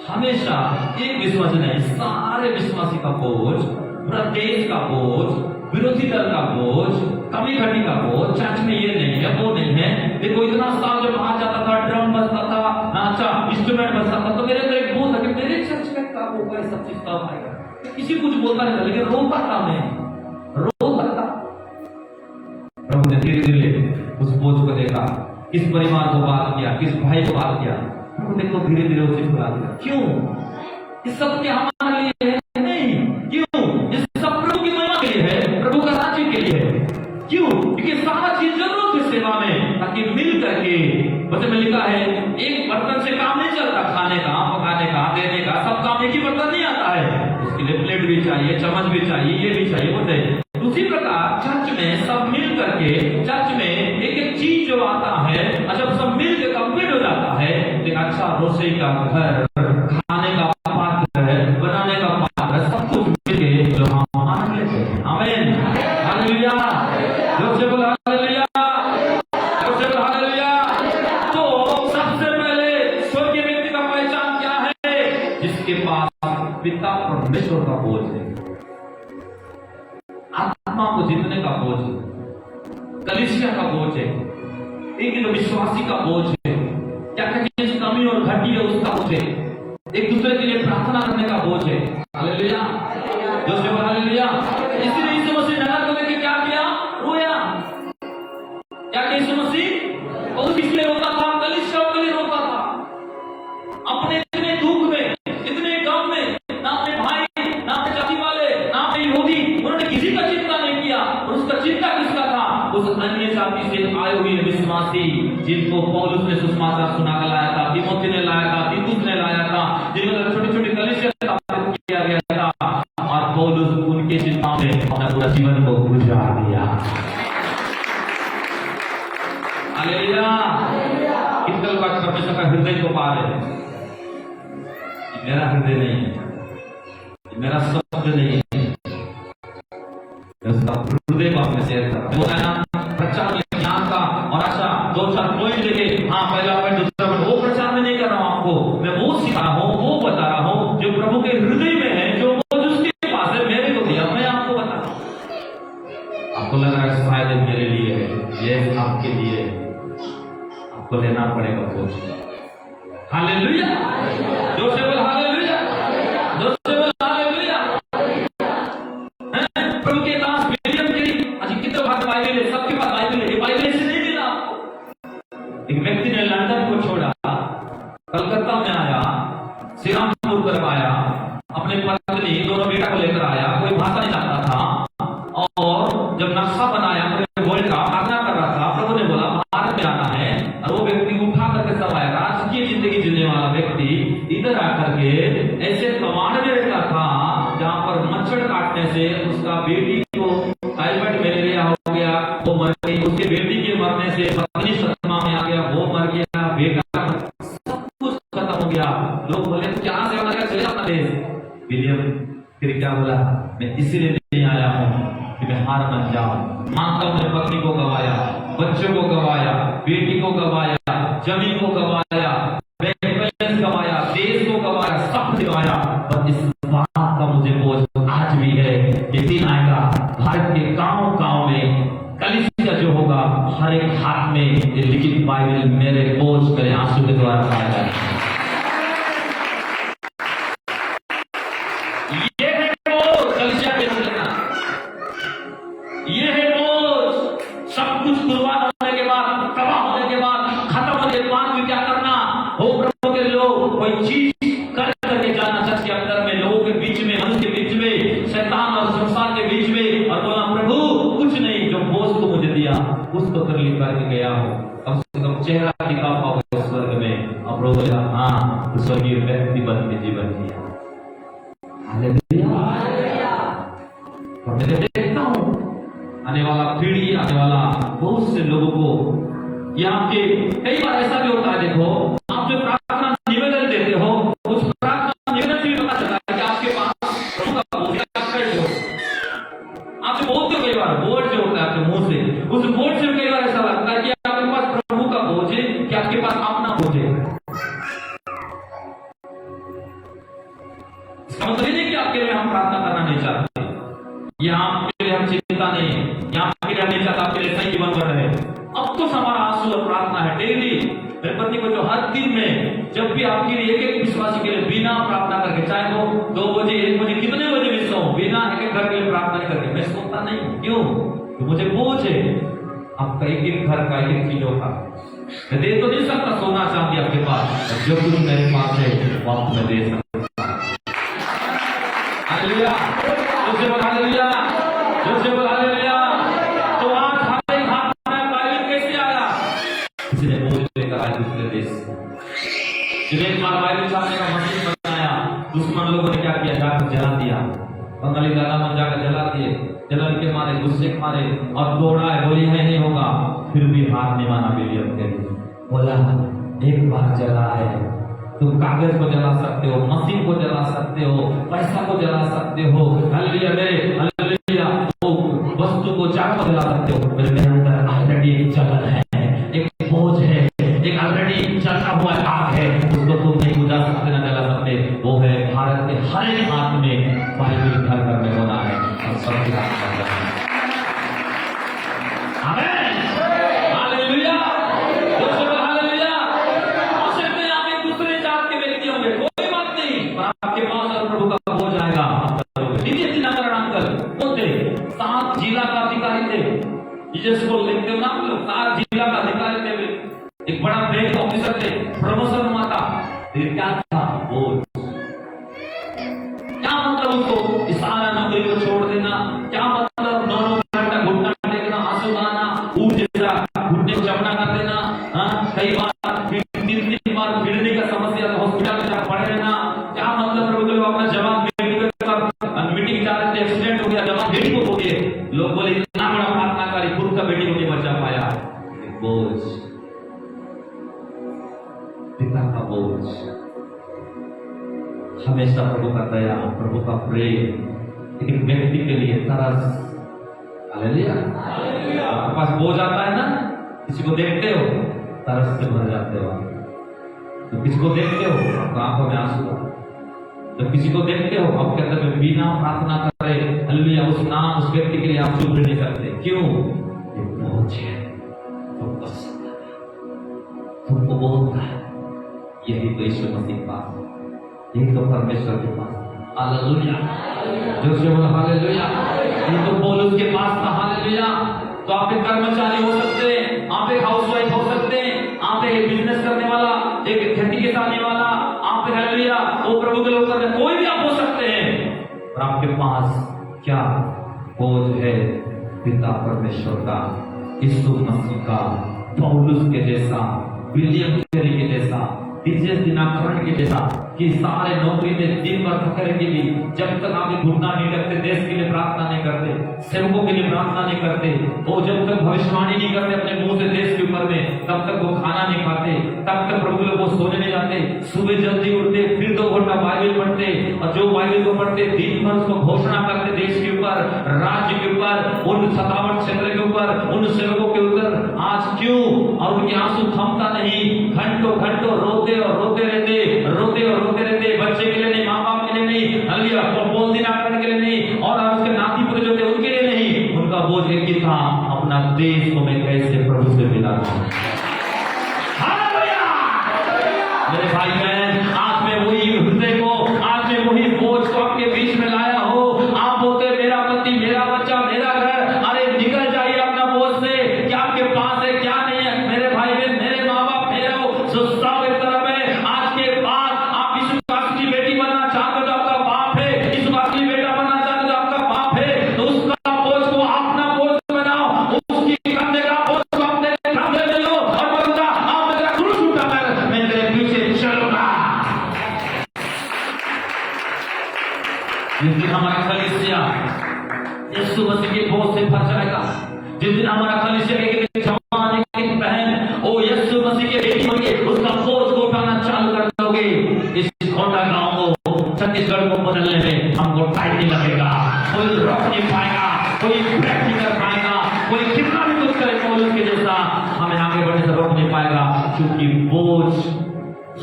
हमेशा एक विश्वासी नहीं, सारे विश्वासी का बोझ, पूरा देश का बोझ, विरोधी दल का बोझ, कमी घटी का बोझ, चर्च में ये नहीं है, वो नहीं है। देखो इतना साल जब बाहर जाता था, ड्रम बजता था, अच्छा इंस्ट्रूमेंट बजता था, तो मेरे अंदर एक बोझ था कि मेरे चर्च में कब होगा, ये सब चीज कब आएगा। किसी कुछ बोलता नहीं था, लेकिन रोता था, मैं रोता था। प्रभु ने धीरे धीरे उस बोझ को देखा, किस परिवार को बात किया, किस भाई को बात किया, देखो धीरे धीरे उसे बुला दिया। क्यों? ये सब क्या हमारे लिए है? नहीं। क्यों? ये सब प्रभु की महिमा के लिए है, प्रभु का राज्य के लिए है। क्यों? क्योंकि सारा चीज जरूरत है सेवा में, ताकि मिल करके, वचन में लिखा है एक बर्तन से काम नहीं चलता, खाने का, पकाने का, देने का, सब काम एक ही बर्तन नहीं आता है, उसके लिए प्लेट भी चाहिए, चम्मच भी चाहिए, ये भी चाहिए, वो चाहिए। उसी प्रकार चर्च में सब मिल करके, चर्च में एक एक चीज जो आता है, जब सब मिल के कंप्लीट हो जाता है, एक अच्छा रसोई का घर, खाने का पात्र, बनाने का पात्र, सब कुछ मिल के जो हम मान लेते हैं। आमीन, हालेलुया, जोर से बोलो हालेलुया, जोर से बोलो हालेलुया। तो सबसे पहले स्वर्गीय व्यक्ति का पहचान क्या है? जिसके पास पिता परमेश्वर का बोझ है, आत्मा को जीतने का बोझ है, कलीसिया का बोझ है, एक विश्वासी का बोझ है, क्या क्या चीज कमी और घटी है उसका बोझ है, एक दूसरे के लिए प्रार्थना करने का बोझ है। हालेलुया, जो से बोला हालेलुया। इसलिए यीशु मसीह नगर को लेकर क्या किया? रोया। क्या किया यीशु मसीह? और इसलिए रोता था, कलीसिया के लिए रोता था, अपने इतने दुख में, इतने गम में, ना अपने भाई, ना अपने जाति वाले, ना अपने यहूदी, उन्होंने किसी का चिंता नहीं किया। और उसका चिंता किसका था? उस अन्य जाति से आए हुए विश्वासी, जिनको पौलुस ने सुसमाचार सुना कर लाया था, तीमुथी ने लाया था, तीतुस ने लाया था, जिनको छोटी छोटी कलीसिया स्थापित किया गया था, और पौलुस उनके चिंता में अपना पूरा जीवन को गुजार दिया। हालेलुया, कितने लोग आज परमेश्वर का हृदय को पा रहे हैं? मेरा हृदय नहीं है, मेरा शब्द नहीं है, उसका हृदय को आपने शेयर करा। वो है ना प्रचार में ज्ञान का और आशा 2-4 पॉइंट लेके, हाँ पहला पॉइंट दूसरा पॉइंट, वो प्रचार में नहीं कर रहा हूं आपको, मैं वो सिखा रहा हूं, वो बता रहा हूं जो प्रभु के हृदय में है, जो उसके पास है, मेरे को दिया, मैं आपको बता रहा हूं। आपको लग रहा है शायद मेरे लिए है, ये आपके लिए आपको लेना पड़ेगा बोझ। हालेलुया, जो से बोल हालेलुया, जो से बोल हालेलुया। प्रभु के दास विलियम केरी, अजी कितने भाग बाइबल है, सबके पास बाइबल है, ये बाइबल से नहीं मिला आपको। एक व्यक्ति ने लंदन को छोड़ा, कलकत्ता में आया, श्रीरामपुर करवाया, अपने पत्नी दोनों बेटा को लेकर आया, कोई भाषा नहीं जानता था, और जब नक्शा बनाया वर्ल्ड का आज्ञा कर रहा था, प्रभु ने बोला भारत में आना है, और वो व्यक्ति उठा करके सब आया, राजकीय जिंदगी जीने वाला व्यक्ति इधर आकर के ऐसे कमांड में रहता था जहां पर मच्छर काटने से उसका बेटी को टाइफाइड मलेरिया हो गया, वो मर गई, उसके बेटी के मरने से पत्नी सदमा में आ गया, वो मर गया, बेटा सब कुछ खत्म हो गया। लोग बोले क्या सेवा लगा, चले अपना देश। विलियम फिर क्या बोला, मैं इसीलिए नहीं आया हूँ कि मैं हार मान जाऊं, मानता हूं मैंने पत्नी को गवाया, बच्चों को गवाया, बेटी को गवाया, जमीन को गवाया, बैलेंस गवाया, देश को गवाया, सब गवाया, पर इस बात का मुझे बोझ आज भी है कि दिन आएगा भारत के गांव-गांव में कलीसिया जो होगा, हर एक हाथ में ये लिखित बाइबल मेरे बोझ, मेरे आंसू के द्वारा पाया जाएगा। ये है बोझ कलीसिया के अंदर, ये है बोझ। सब कुछ कुर्बान होने के बाद, तबाह होने के बाद, खत्म होने के बाद भी क्या करना हो, प्रभु के लोग कोई चीज कर करके जाना चर्च के अंदर में, लोगों के बीच में, मनुष्य के बीच में, शैतान और संसार के बीच में, और बोला प्रभु कुछ नहीं, जो बोझ को मुझे दिया उसको तकलीफ करके गया हो, कम से कम चेहरा दिखा पाओगे स्वर्ग में। और प्रभु बोला हाँ, तो स्वर्गीय व्यक्ति बन के जीवन जिया। हालेलुया। और मैं देखता हूं आने वाला पीढ़ी, आने वाला बहुत से लोगों को यहाँ के, कई बार ऐसा भी होता है, देखो आप जो प्रार्थना निवेदन देते हो, उस प्रार्थना निवेदन से भी पता चलता है कि आपके पास प्रभु का बोझ है, आप कैसे हो। आप जो बोलते हो कई बार, बोझ जो होता है आपके मुंह से, उस बोझ से कई बार ऐसा लगता है कि आपके पास प्रभु का बोझ है कि आपके पास अपना बोझ है। इसका मतलब नहीं कि आपके लिए हम प्रार्थना करना नहीं चाहते, यहाँ आपके लिए हम चिंता नहीं है, यहाँ आपके लिए हम नहीं चाहते आपके लिए सही जीवन बन रहे। अब तो हमारा आंसू और प्रार्थना है डेली। मेरे पत्नी को जो हर दिन में, जब भी आपके लिए एक एक विश्वासी के लिए बिना प्रार्थना करके, चाहे वो 2 बजे 1 बजे कितने बजे भी सो, बिना एक एक घर के लिए प्रार्थना नहीं करके मैं सोता नहीं। क्यों? तो मुझे बोझ है आपका एक एक घर का, एक एक चीजों का। मैं दे तो नहीं सकता सोना चांदी आपके पास, जो कुछ मेरे पास है वो आपको मैं दे सकता। हालेलुया, जोसे बोल हालेलुया, जोसे बोल हालेलुया। तो आज हमारे हाथ में बाइबल कैसे आया? किसी ने बोझ लेकर आया दूसरे देश से, जिन्हें एक बार बाइबल छापने का मशीन बनाया, दुश्मन लोगों ने क्या किया, जाकर जला दिया, बंगाली दादा मन जाकर जला दिए, जलन के मारे, गुस्से के मारे, और दौड़ा है, बोली है नहीं होगा, फिर भी हार नहीं माना विलियम केरी। बोला एक बार जला है, तुम कागज को जला सकते हो, मशीन को जला सकते हो, पैसा को जला सकते हो, हालेलुया मेरे, हालेलुया, वो वस्तु को चाक को जला सकते हो, मेरे अंदर ऑलरेडी एक जलन है, एक बोझ है, एक ऑलरेडी चलता हुआ आग है, उसको तुम नहीं बुझा सकते, ना जला सकते। वो है भारत के हर एक हाथ में बाइबल घर घर में होना है, और सबके हाथ में है। आमीन, हालेलुया, जोसे बोल हालेलुया। हो सकते हैं आप एक दूसरे जात के व्यक्ति होंगे, कोई बात नहीं, पर आपके पास अगर प्रभु का बोझ आएगा आप करोगे। दीजिए नगर अंकल होते 7 जिला का अधिकारी थे, जिसको लिखते हो ना आप लोग, 7 जिला का अधिकारी थे, एक बड़ा बैंक ऑफिसर थे, प्रमोशन हुआ था, क्या था बोझ। क्या मतलब उसको सारा नौकरी को छोड़ देना, क्या मतलब 9 घंटा घुटना टेकना, आंसू बहाना, ऊट जैसा घुटने को चपड़ा कर देना, कई बार 3 बार भिड़ने का समस्या, तो हॉस्पिटल में जाकर पड़े रहना। क्या मतलब प्रभु के लोग अपना जवाब मीटिंग जा रहे थे, एक्सीडेंट हो गया, जवाब बेटी को हो गए, लोग बोले इतना बड़ा प्रार्थनाकारी खुद का बेटी को नहीं बचा पाया। बोझ हमेशा प्रभु का दया, प्रभु का प्रेम एक व्यक्ति के लिए तरस। हालेलुया। आपके पास बोझ आता है ना, किसी को देखते हो तरस से भर जाते हो। तो किसी को देखते हो आपको आंखों में आंसू आता है। जब किसी को देखते हो आपके अंदर में बिना प्रार्थना करे हालेलुया उस नाम उस व्यक्ति के लिए आप चुप नहीं करते। क्यों? ये बोझ है, तुमको सता है, तुमको बोलता है। यही तो यीशु मसीह के पास, यही तो परमेश्वर के पास। हालेलुया। जो से बोला हालेलुया। ये तो पौलुस के पास था। हालेलुया। तो आप एक कर्मचारी हो सकते हैं, आप एक हाउसवाइफ हो सकते हैं, आप एक बिजनेस करने वाला, एक खेती किसानी वाला, आप एक हालेलुया वो प्रभु के लोग करने, कोई भी आप हो सकते हैं। और आपके पास क्या बोझ है? पिता परमेश्वर का, यीशु मसीह का, पौलुस के जैसा, विलियम कैरी के जैसा, विजय दिनाकरण के जैसा, कि सारे नौकरी में दिन भर थके के लिए जब तक आप घुटना नहीं करते, देश के लिए प्रार्थना नहीं करते, सेवकों के लिए प्रार्थना नहीं करते, वो जब तक भविष्यवाणी नहीं करते अपने मुंह से देश के ऊपर में, तब तक वो खाना नहीं खाते, तब तक प्रभु लोग वो सोने नहीं जाते। सुबह जल्दी उठते, फिर 2 घंटा बाइबल पढ़ते, और जो बाइबल को पढ़ते दिन भर उसको घोषणा करते देश के ऊपर, राज्य के ऊपर, उन 57 क्षेत्र के ऊपर, उन सेवकों के ऊपर। आज क्यों? और उनके आंसू थमता नहीं, घंटों घंटों रोते और रोते रहते, रोते और रोते रहते, बच्चे के लिए नहीं, माँ बाप के लिए नहीं, हालेलुया बोल दिनाकरण के लिए नहीं, और उसके नाती पुत्र जो थे उनके लिए नहीं। उनका बोझ एक ही था, अपना देश को मैं कैसे प्रभु से मिला दूं। हालेलुया। मेरे भाई बहन, आज मैं वही हृदय को, आज मैं वही बोझ को आपके बीच में लाया हो। आप बोलते मेरा पति, मेरा बच्चा, मेरा घर, अरे निकल जाइए अपना बोझ से। क्या आपके पास है, क्या नहीं है? मेरे भाई बहन, मेरे माँ बाप, मेरा सब एक तरफ है। आज के बाद आप यीशु मसीह की बेटी बनना चाहते हो तो आपका बाप है, यीशु मसीह की बेटा बनना चाहते हो तो आपका बाप है, तो उसका बोझ को अपना बोझ बनाओ, उसकी कंधे का बोझ को अपने कंधे में लो और बोलता आप मेरा क्रूस उठाकर मैं तेरे पीछे चलूंगा। जिस दिन हमारा कलीसिया यीशु मसीह के बोझ से भर जाएगा, जिस दिन हमारा कलीसिया के जवान एक बहन ओ यीशु मसीह के बेटी होंगे, उसका बोझ को उठाना चालू कर दोगे, इस कोटा गांव को, छत्तीसगढ़ को बदलने में हमको टाइम नहीं लगेगा। कोई रोक नहीं पाएगा, कोई ब्रेक नहीं कर पाएगा, कोई कितना भी कुछ करे पौलुस के जैसा हमें आगे बढ़ने से रोक नहीं पाएगा, क्योंकि बोझ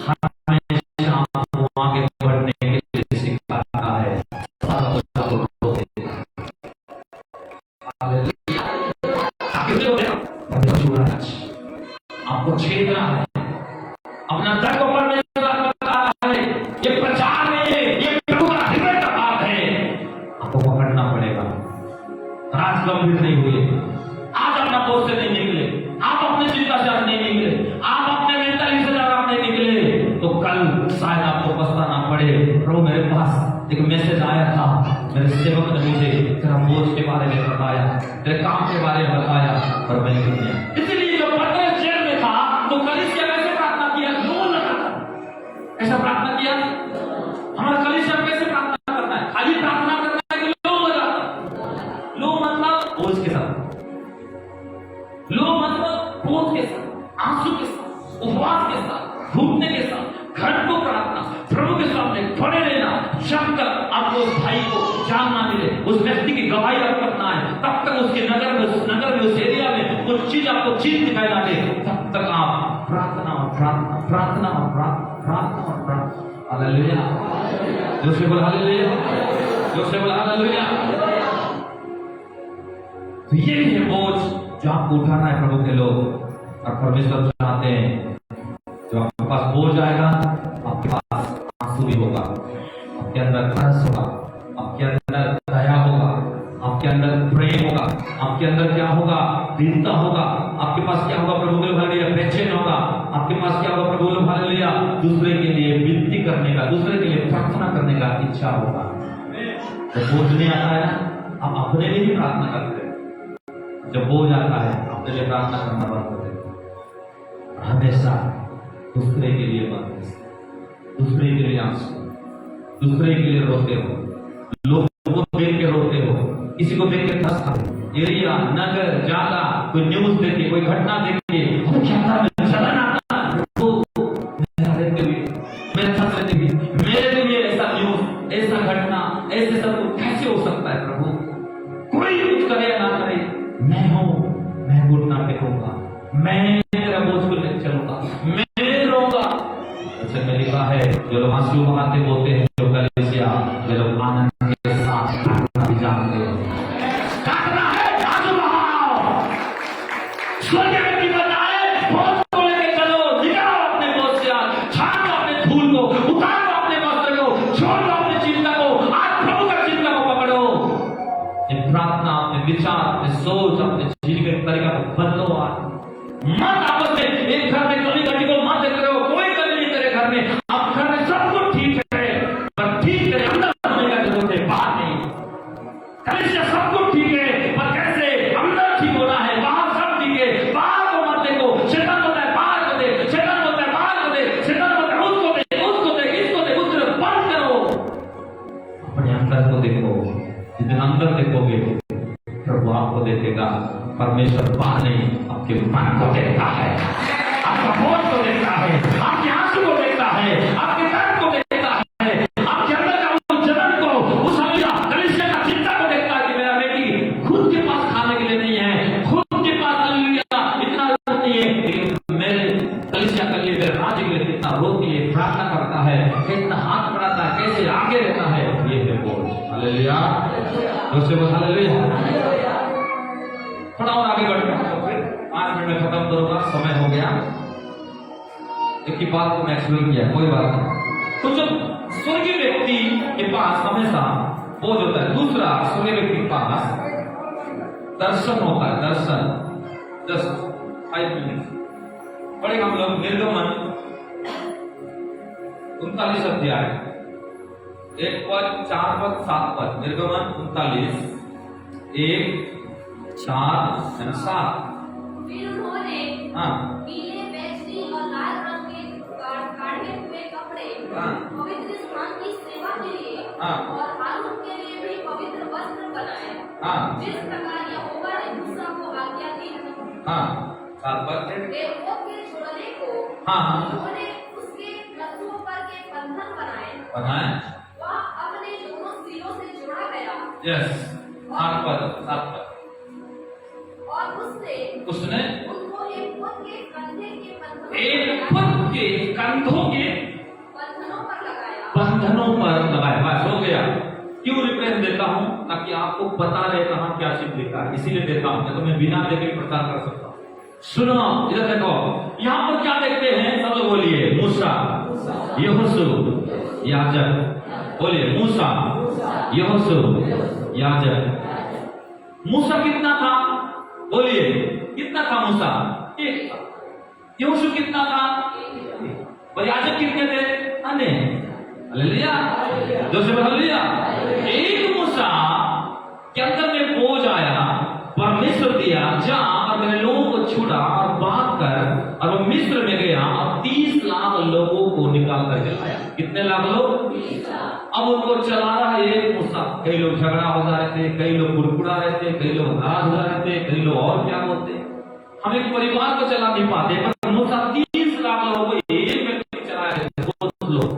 हमेशा आपको आगे बढ़ने के लिए सिखाता है। आपको छेदना है, अपना दर को परमेश्वर बता रहा है। ये प्रचार नहीं है, ये प्रभु का हृदय का बात है। आपको पकड़ना पड़ेगा। आज गंभीर नहीं हुए, आज अपना बोझ से नहीं निकले, आप अपने चिंता से नहीं निकले, आप अपने मेंटली से आप नहीं निकले, तो कल शायद आपको पछताना पड़े। प्रभु मेरे पास एक मैसेज आया था, मेरे सेवक ने मुझे तेरा बोझ के बारे में बताया, तेरे काम के बारे में बताया, पर मैंने नहीं किया। इसलिए जब पतरस जेल में था तो कलीसिया कैसे प्रार्थना किया? लो लगा ऐसा प्रार्थना किया। हमारा कलीसिया कैसे प्रार्थना करना है? खाली प्रार्थना करना है कि लो लगा? लो मतलब बोझ के साथ, लो मतलब बोझ के साथ, आंसू के साथ, उपवास के साथ, घूमने के साथ, घंटों प्रार्थना, प्रभु के सामने खड़े रहना, जब तक आपको उस भाई को जान ना मिले, उस व्यक्ति की गवाही करना है, तब तक उसके नगर में, उस एरिया में कुछ चीज आपको चीज दिखाई ना दे, तब तक आप प्रार्थना और प्रार्थना, प्रार्थना और प्रार्थना और प्रार्थना। हालेलुया। जो से बोला हालेलुया, जो से बोला हालेलुया। तो ये है बोझ जो आपको उठाना है प्रभु के लोग, और परमेश्वर चाहते हैं जो आपके पास बोझ आएगा, आपके पास आंसू भी होगा, आपके अंदर तरस होगा, आपके अंदर दया होगा, आपके अंदर प्रेम होगा, आपके अंदर क्या होगा? दीनता होगा, आपके पास क्या होगा? प्रभु के हालेलुया बेचैन होगा, आपके पास क्या होगा? प्रभु के हालेलुया दूसरे के लिए विनती करने का, दूसरे के लिए प्रार्थना करने का इच्छा होगा। जब बोझ नहीं आता है ना, आप अपने लिए भी प्रार्थना करते हैं। जब बोझ आता है अपने लिए प्रार्थना करना बंद कर देते। हमेशा दूसरे के लिए मत, दूसरे के लिए आंसू, दूसरे के लिए रोते हो, लोगों को देख के रोते हो, किसी को देख के हंसते हो, एरिया, नगर, ज्यादा कोई न्यूज देखे, कोई घटना देखे, जलन आता, तो मेरे लिए ऐसा मैं हूं, मैं घुटना टेकूंगा, मैं तेरा बोझ को लेकर चलूंगा, मैं रहूंगा। जैसे में लिखा है, जो लोग आंसू बहाते बोलते हैं, जो कलीसिया, जो लोग आनंद के साथ काटना भी जानते हैं। काटना है, आंसू बहाओ, स्वर्ग में भी बताए, बोझ को लेकर चलो, निकालो अपने बोझ से, छाड़ो अपने धूल को, उतारो अपने वस्त्र को, छोड़ दो अपनी चिंता को, आज प्रभु का चिंता को पकड़ो। ये प्रार्थना, अपने विचार, अपने सोच, अपने जीने का तरीका को बदलो। आज मत आपस में एक घर में कमी करने को मत करो, कोई कमी नहीं तेरे घर में, आप घर में सब कुछ ठीक है, पर ठीक है अंदर होने का जरूरत है, बाहर नहीं। कलीसिया सब कुछ ठीक है, पर कैसे अंदर ठीक होना है, बाहर सब ठीक है, बाहर को मत देखो। शैतान बोलता है बाहर को दे, शैतान बोलता है बाहर को दे, शैतान बोलता है उसको दे, उसको दे, इसको दे, उस तरफ बंद करो। अपने अंदर को देखो, जितने अंदर देखोगे प्रभु आपको देखेगा। परमेश्वर बाहर नहीं, आपके मन को देखता है, आपका बोझ को देखता है, आपके आंसू को देखता है, आपके दर्द को देखता है, आपके अंदर का उस जलन को, उस कलीसिया का चिंता को देखता है कि मेरा बेटी खुद के पास खाने के लिए नहीं है, खुद के पास इतना नहीं है, लेकिन मेरे कलीसिया के लिए, मेरे राज्य के लिए कितना रोती है, प्रार्थना करता है, कितना हाथ बढ़ाता है, कैसे आगे रहता है। ये है बोझ। हालेलुया, उससे बोल हालेलुया। थोड़ा और आगे बढ़ते हैं, तो फिर 5 मिनट में खत्म करूंगा, समय हो गया। एक ही बात को मैं एक्सप्लेन किया, कोई बात नहीं। तो जब स्वर्गीय व्यक्ति के पास हमेशा बोझ होता है, दूसरा स्वर्गीय व्यक्ति के पास दर्शन होता है, दर्शन। जस्ट 5 मिनट पढ़ेगा हम लोग निर्गमन 39 अध्याय 1 पद 4 पद 7 पद। निर्गमन 39 1 4 और 7। फिर उन्होंने पीले, बैंगनी और लाल रंग के काढ़े हुए कपड़े पवित्र स्थान की सेवा के लिए और हारून के लिए भी पवित्र वस्त्र बनाए, जिस प्रकार यहोवा ने मूसा को आज्ञा दी थी। 7 पद वे ओक के छोड़ने को उन्होंने उसके लत्तों पर के बंधन बनाए। वह अपने दोनों सिरों से जोड़ा गया। यस, 7 पद। और उसने उनको एक पुत के कंधों के बंधनों पर लगाया। बस हो गया। क्यों रिफरेंस देता हूं? ताकि आपको पता रहे कहां क्या चीज लिखा है, इसीलिए देता हूं, तो मैं बिना देखे प्रचार कर सकता हूं। सुनो, इधर देखो, यहाँ पर क्या देखते हैं? सब लोग बोलिए, मूसा, यहोशू, याजक। बोलिए, मूसा, यहोशू, याजक। मूसा कितना था? बोलिए, कितना था मूसा? 1 था। यहोशू कितना था? और याजक कितने थे? हालेलुया, जोसे हालेलुया। एक मूसा के अंदर में बोझ आया, परमेश्वर दिया, जा और मेरे लोगों को छुड़ा और बात कर, और वो मिस्र में गया और 30 लाख लोगों को निकाल कर चलाया। कितने लाख लोग? अब उनको चला रहा है एक मूसा। कई लोग झगड़ा हो जा रहे थे, कई लोग कुड़कुड़ा रहे थे, कई लोग नाराज हो जा रहे थे, कई लोग और क्या बोलते। हम एक परिवार को चला नहीं पाते, पर मूसा 30 लाख लोगों को एक व्यक्ति चला रहे थे, 2 लोग,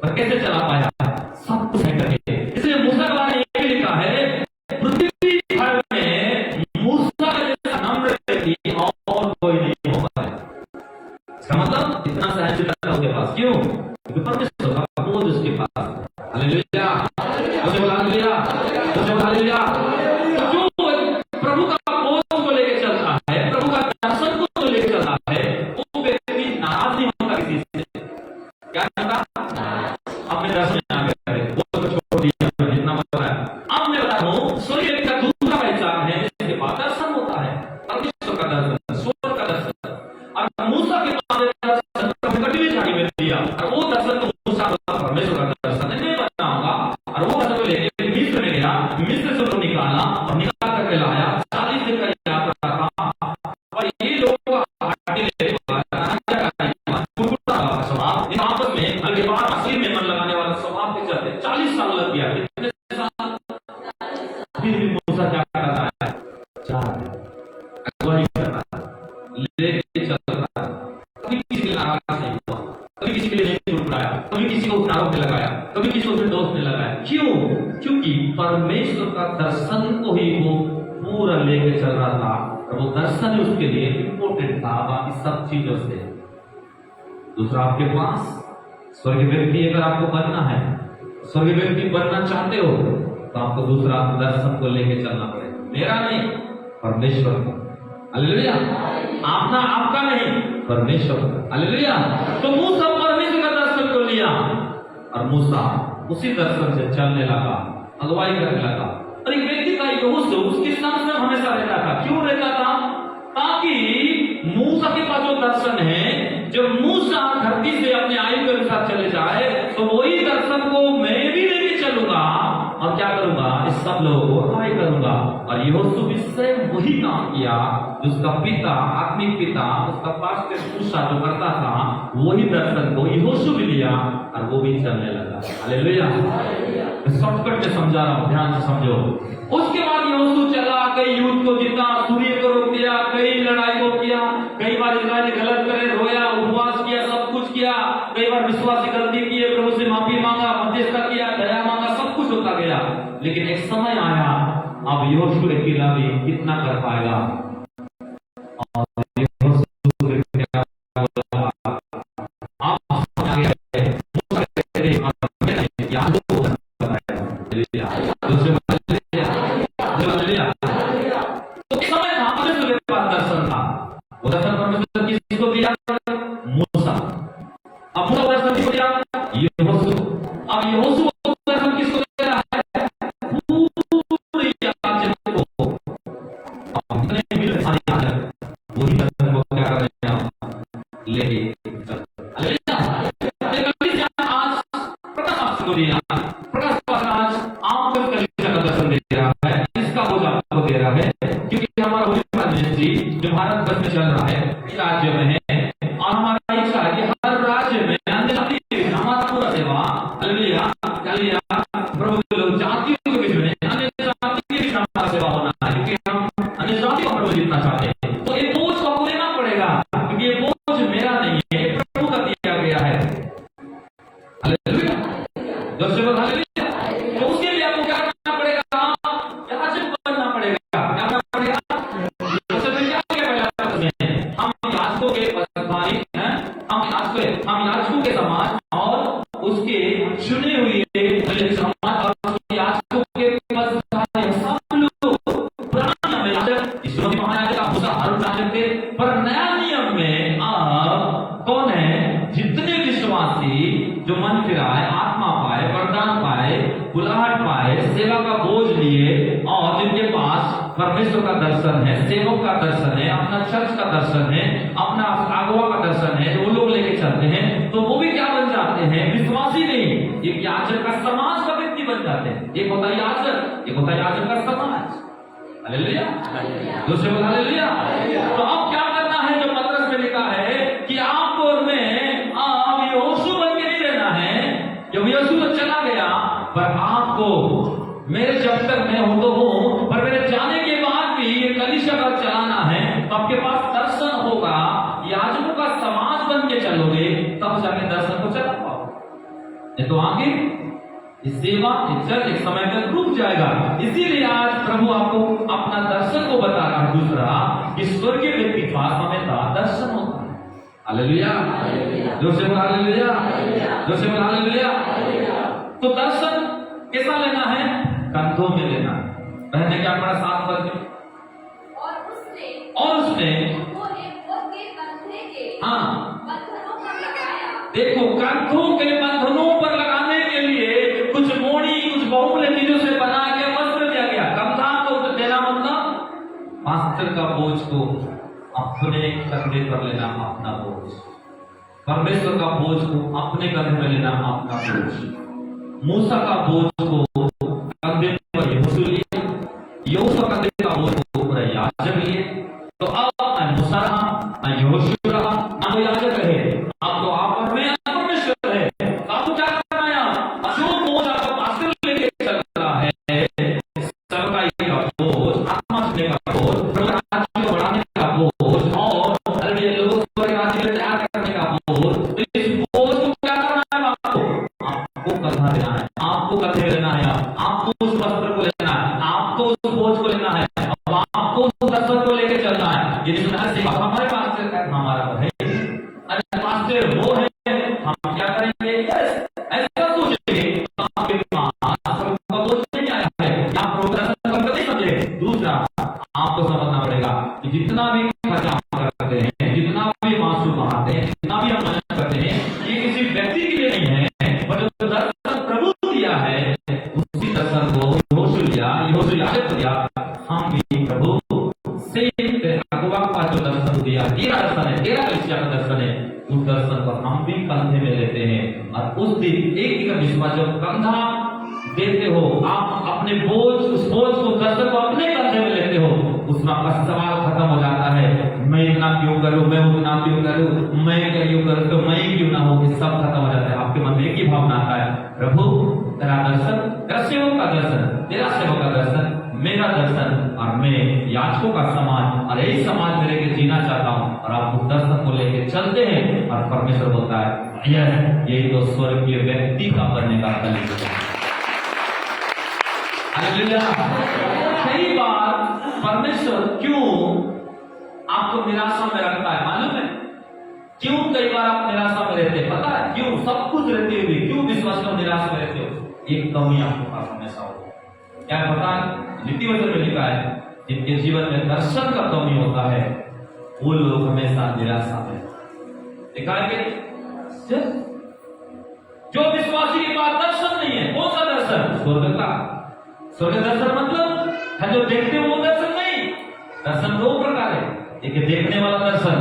पर कैसे चला पाया? सब कुछ है करके। इसलिए मूसा के बारे में ये लिखा है, पृथ्वी भर में मूसा जैसा नम्र व्यक्ति और कोई नहीं होगा। इसका मतलब इतना सहनशीलता उसके पास। क्यों? क्योंकि परमेश्वर का बोझ उसके पास। Hallelujah, hallelujah, hallelujah. जो प्रभु का बोझ को लेकर चलता है, प्रभु का दर्शन को लेकर चलता है, वो व्यक्ति नाराज नहीं होता किसी से। क्या कहता? अब मैं दर्शन आ गया, वो तो छोड़ दिया, जितना बता है। अब मैं बता रहा हूँ, स्वर्ग का दूसरा पहचान है जिसके बाद दर्शन होता है, परमेश्वर का दर्शन, स्वर्ग का दर्शन। और मूसा के पास दर्शन कभी झाड़ी में दिया, और वो दर्शन तो मूसा परमेश्वर का दर्शन है, मैं बताऊंगा। और वो दर्शन लेके मिस्र में गया, मिस्र से तो निकाला और निकाल करके लाया, 40 दिन का यात्रा था। और ये लोग स्वभाव, इन आपस में हल्के बात असली में मन लगाने वाला स्वभाव के चलते 40 साल लग गया। कितने साल? फिर भी मूसा क्या करता है? अगुवाई करता है, लेके चलता है। कभी किसी के लिए नाराज नहीं हुआ, कभी किसी के लिए नहीं टुकराया, कभी किसी को आरोप में लगाया, कभी किसी को दोष में लगाया। क्यों? क्योंकि परमेश्वर का दर्शन को ही वो पूरा लेके चल रहा रहा था और वो दर्शन उसके लिए इम्पोर्टेंट था बाकी सब चीजों से। दूसरा, आपके पास स्वर्गीय व्यक्ति अगर आपको बनना है, स्वर्गीय व्यक्ति बनना चाहते हो तो आपको दूसरा दर्शन को लेके चलना पड़ेगा। मेरा नहीं, परमेश्वर का। हालेलुया। आपना आपका नहीं, परमेश्वर का। हालेलुया। तो मूसा परमेश्वर का दर्शन को लिया और मूसा उसी दर्शन से चलने लगा, अगुवाई करने लगा। और एक व्यक्ति था यहोशू, उसके साथ में हमेशा रहता था। क्यों रहता था? ताकि मूसा के पास जो दर्शन है, जब मूसा धरती से अपने आयु के अनुसार चले जाए तो वही दर्शन को मैं भी लेके चलूंगा और क्या करूंगा, इस सब लोगों को अगुवाई करूंगा। और यहोशू भी स्वयं वही काम किया जो उसका पिता, आत्मिक पिता, उसका पास्टर मूसा जो करता था, वही दर्शन को यहोशू भी लिया और वो भी चलने लगा। हालेलुया। शॉर्टकट में समझा रहा हूं, ध्यान से समझो। उसके बाद यहोशू चला, कई युद्ध को जीता, सूर्य को रोक दिया, कई लड़ाई को किया, कई बार इस्राएल गलत करे, रोया, उपवास किया, सब कुछ किया, कई बार विश्वासी गलती किए, प्रभु से माफी मांगा, मध्यस्थता किया, दया मांगा, सब कुछ होता गया। लेकिन एक समय आया, अब यहोशू अकेला भी कितना कर पाएगा। और जो मन फिराए, आत्मा पाए, वरदान पाए, बुलाहट पाए, सेवा का बोझ लिए और जिनके पास परमेश्वर का दर्शन है, सेवक का दर्शन है, अपना चर्च का दर्शन है, अपना अगुवा का दर्शन है, वो लोग लेके चलते हैं, तो वो भी क्या बन जाते हैं? विश्वासी नहीं, एक याजक का समाज का व्यक्ति बन जाते हैं। एक होता है याजक, एक होता है याजक का समाज। हालेलुया। दूसरे बोल हालेलुया। तो अब क्या करना है? जो पत्रस में लिखा है कि आपको और मैं यहोशू बन के नहीं रहना है। जब यहोशू तो चला गया, पर आपको मेरे जब तक मैं हूं तो हूं, पर मेरे जाने के बाद भी ये कलीसिया का चलाना है, तो आपके पास दर्शन होगा, याजकों का समाज बन के चलोगे, तब जाके दर्शन को चला पाओ। नहीं तो आगे इस सेवा एक समय तक रुक जाएगा। इसीलिए आज प्रभु आपको अपना दर्शन को बता रहा है। दूसरा, कि स्वर्गीय व्यक्ति के पास हमेशा दर्शन होता है। हालेलुया। जोर से बोल हालेलुया। जोर से बोल हालेलुया। तो दर्शन कैसा लेना है? कंधों में लेना है। बहन ने क्या पढ़ा 7 पद में? और उसने बंधनों पर लगाया। देखो, कंधों के बंधनों पर लगाने के लिए कुछ मोड़ी, कुछ बहुमूल्य चीजों से बना के वस्त्र दिया गया। कंधा को देना मतलब पास्टर का बोझ को अपने कंधे पर लेना, अपना बोझ। परमेश्वर का बोझ को अपने कंधे पर लेना, अपना बोझ। मूसा का बोझ को कंधे पर यहोशू लिए, यहोशू कंधे का बोझ को याजक लिए। तो अब न मूसा रहा, न यहोशू रहा, न वो याजक रहे। अब तो आप और मैं परमेश्वर है। आपको क्या करना है? जो बोझ आपका पास्टर लेके चल रहा है, सेवकाई का बोझ, आत्मा सुनने का बोझ, राज्य को बढ़ाने का बोझ, और लोगों को राज्य में तैयार करने का बोझ, तो इस बोझ को क्या करना है? आपको कंधा देना है, आपको कंधे करके चलना है। ये हमारे पास हमारा है, अरे पास्टर वो है, हम क्या करेंगे? ऐसा सोचेंगे आपके पास बोझ नहीं आया है, आप प्रोग्रेशन नहीं समझे। दूसरा आपको समझना पड़ेगा कि जितना भी खर्चा करते हैं, जितना भी मांसू बहाते हैं, जितना भी हम मेहनत करते हैं, ये किसी व्यक्ति के लिए नहीं है, पर जो दर्शन प्रभु दिया है उसी दर्शन को दिया। हम भी प्रभु से जो दर्शन दिया, तेरा दर्शन है, तेरा कलिसिया का दर्शन है, उस दर्शन को हम भी कंधे में लेते हैं। और उस दिन एक का विश्वास जब कंधा देते हो, आप अपने बोझ, उस बोझ को, दर्शन को अपने कंधे में लेते हो, उसमें आपका सवाल खत्म हो जाता है, मैं इतना क्यों करूं, मैं उतना क्यों करूं, मैं क्यों करूं, तो मैं क्यों ना हो, ये सब खत्म हो जाता है। आपके मन में एक ही भावना आता है, प्रभु तेरा दर्शन, तेरा सेवक का दर्शन, तेरा सेवक का दर्शन, मेरा दर्शन, और मैं याचकों का समाज और यही समाज में लेके जीना चाहता हूँ। और आप उस दर्शन को लेके चलते हैं और परमेश्वर बोलता है यही तो स्वर्गीय व्यक्ति का बनने का तरीका है। कई बार परमेश्वर क्यों आपको निराशा में रखता है मालूम है? क्यों कई बार आप निराशा में रहते हैं पता है? क्यों सब कुछ रहते हुए क्यों विश्वास में निराश में रहते हो? एक कमी आपके पास हमेशा हो, क्या पता है? नीति वचन में लिखा है जिनके जीवन में दर्शन का कमी होता है वो लोग हमेशा निराशा में। देखा है कि जो विश्वासी के पास दर्शन नहीं है, कौन सा दर्शन? स्वर्ग का। स्वर्ग दर्शन मतलब है जो देखते हो वो दर्शन नहीं। दर्शन दो प्रकार है, एक है देखने वाला दर्शन,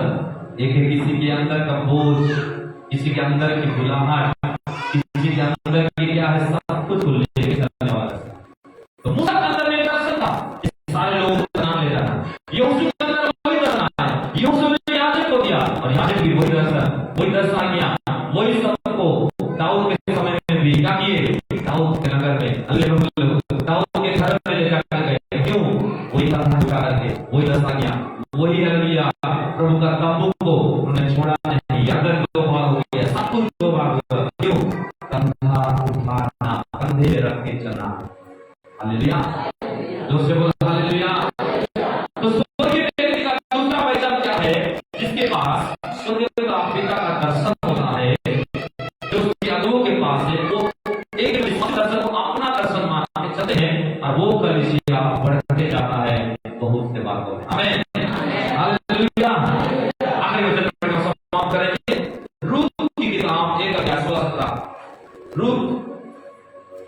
एक है किसी के अंदर का बोझ, किसी के अंदर की बुलाहट, किसी के अंदर की क्या है सब कुछ लेके चलने वाला। तो मूसा के अंदर में दर्शन था, सारे लोगों का नाम ले रहा है, यहोशू के अंदर वही दर्शन है, यहोशू ने याजक को दिया और याजक भी वही दर्शन आ गया, वही सबको दाऊद के समय में भी क्या किए? दाऊद के नगर में दाऊद के घर में ले जाकर गए, क्यों? वही कंधा झुका करके वही दर्शन आ गया, वही लिया प्रभु का तंबू को उन्होंने छोड़ा नहीं, यरदन दो भाग हो गया, सब कुछ दो भाग हो गया, क्यों? कंधा उठाना, कंधे रख के चलना। हालेलुया, दूसरे बोल हालेलुया। तो स्वर्गीय व्यक्ति का दूसरा पहचान क्या है? जिसके पास स्वर्गीय का पिता का दर्शन होता है, जो उसके अगुओं के पास है, वो एक विश्वास दर्शन को अपना दर्शन मान के चलते हैं और वो कलीसिया बढ़ते जाता है बहुत से बातों में। आमीन, हालेलुया। आगे वचन को समाप्त करेंगे। रूत की किताब 1:16। रूत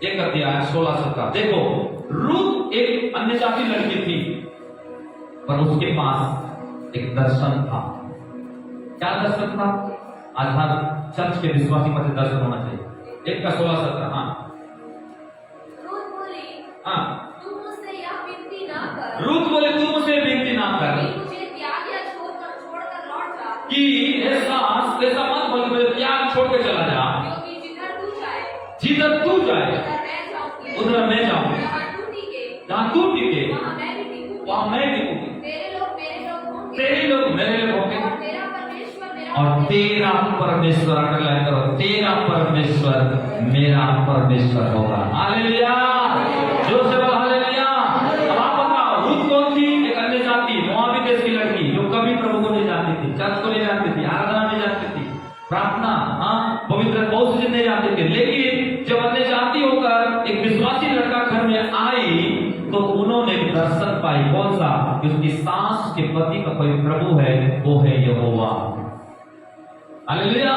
1:16। देखो, रूत एक अन्य जाति लड़की थी, पर उसके पास एक दर्शन था। क्या दर्शन था? आज हर चर्च के विश्वासी पर दर्शन होना चाहिए। 1:16। हाँ, रूत बोली, हाँ, तू मुझसे यह विनती ना कर। रूत बोले तू मुझसे विनती ना कर कि मुझे त्याग या छोड़कर लौट जा। कि ऐसा मत बोल मुझे त्याग छोड़ के चला जा, क्योंकि जिधर तू जाए उधर मैं जाऊं, जहाँ तू टिके वहाँ मैं टिकूंगी, तेरे लोग मेरे लोग होंगे और तेरा परमेश्वर, अंडरलाइन करो, तेरा परमेश्वर मेरा परमेश्वर होगा। हालेलुया, जोर से बोलो हालेलुया। अब आप बताओ रूत कौन थी? एक अन्य जाति मोआबी देश की लड़की जो कभी प्रभु को नहीं जानती थी, चर्च को नहीं जानती थी, आराधना नहीं जानती थी, प्रार्थना पवित्र बहुत सी नहीं जानते थे। लेकिन जब अन्य जाति होकर एक विश्वासी लड़का घर में आई तो उन्होंने दर्शन पाई। कौन सा? कि उसकी सास के पति का कोई प्रभु है, वो है यहोवा। हालेलुया।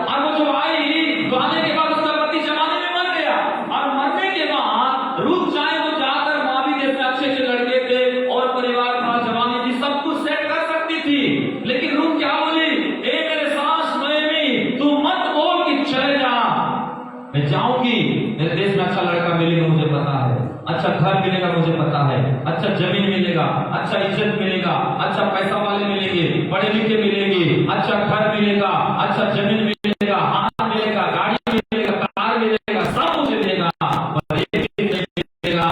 और वो जो आई तो आने के बाद उसका पति जमाने में मर गया और मरने के बाद रूत चाहे वो जाकर मोआबी देश में अच्छे लड़के थे और परिवार था, जवानी थी, सब कुछ सेट कर सकती थी। लेकिन रूत क्या बोली? ए मेरे सास नोएमी, तू मत बोल कि चले जा, मैं जाऊंगी, मेरे देश में अच्छा लड़का मिलेगा मुझे पता है, अच्छा घर मिलेगा मुझे पता है, अच्छा जमीन मिलेगा, अच्छा इज्जत मिलेगा, अच्छा पैसा वाले मिलेंगे, पढ़े लिखे मिलेंगे, अच्छा घर मिलेगा, अच्छा जमीन मिलेगा, हाथ मिलेगा, गाड़ी मिलेगा, कार मिलेगा, सब मुझे मिलेगा, पर एक चीज नहीं मिलेगा,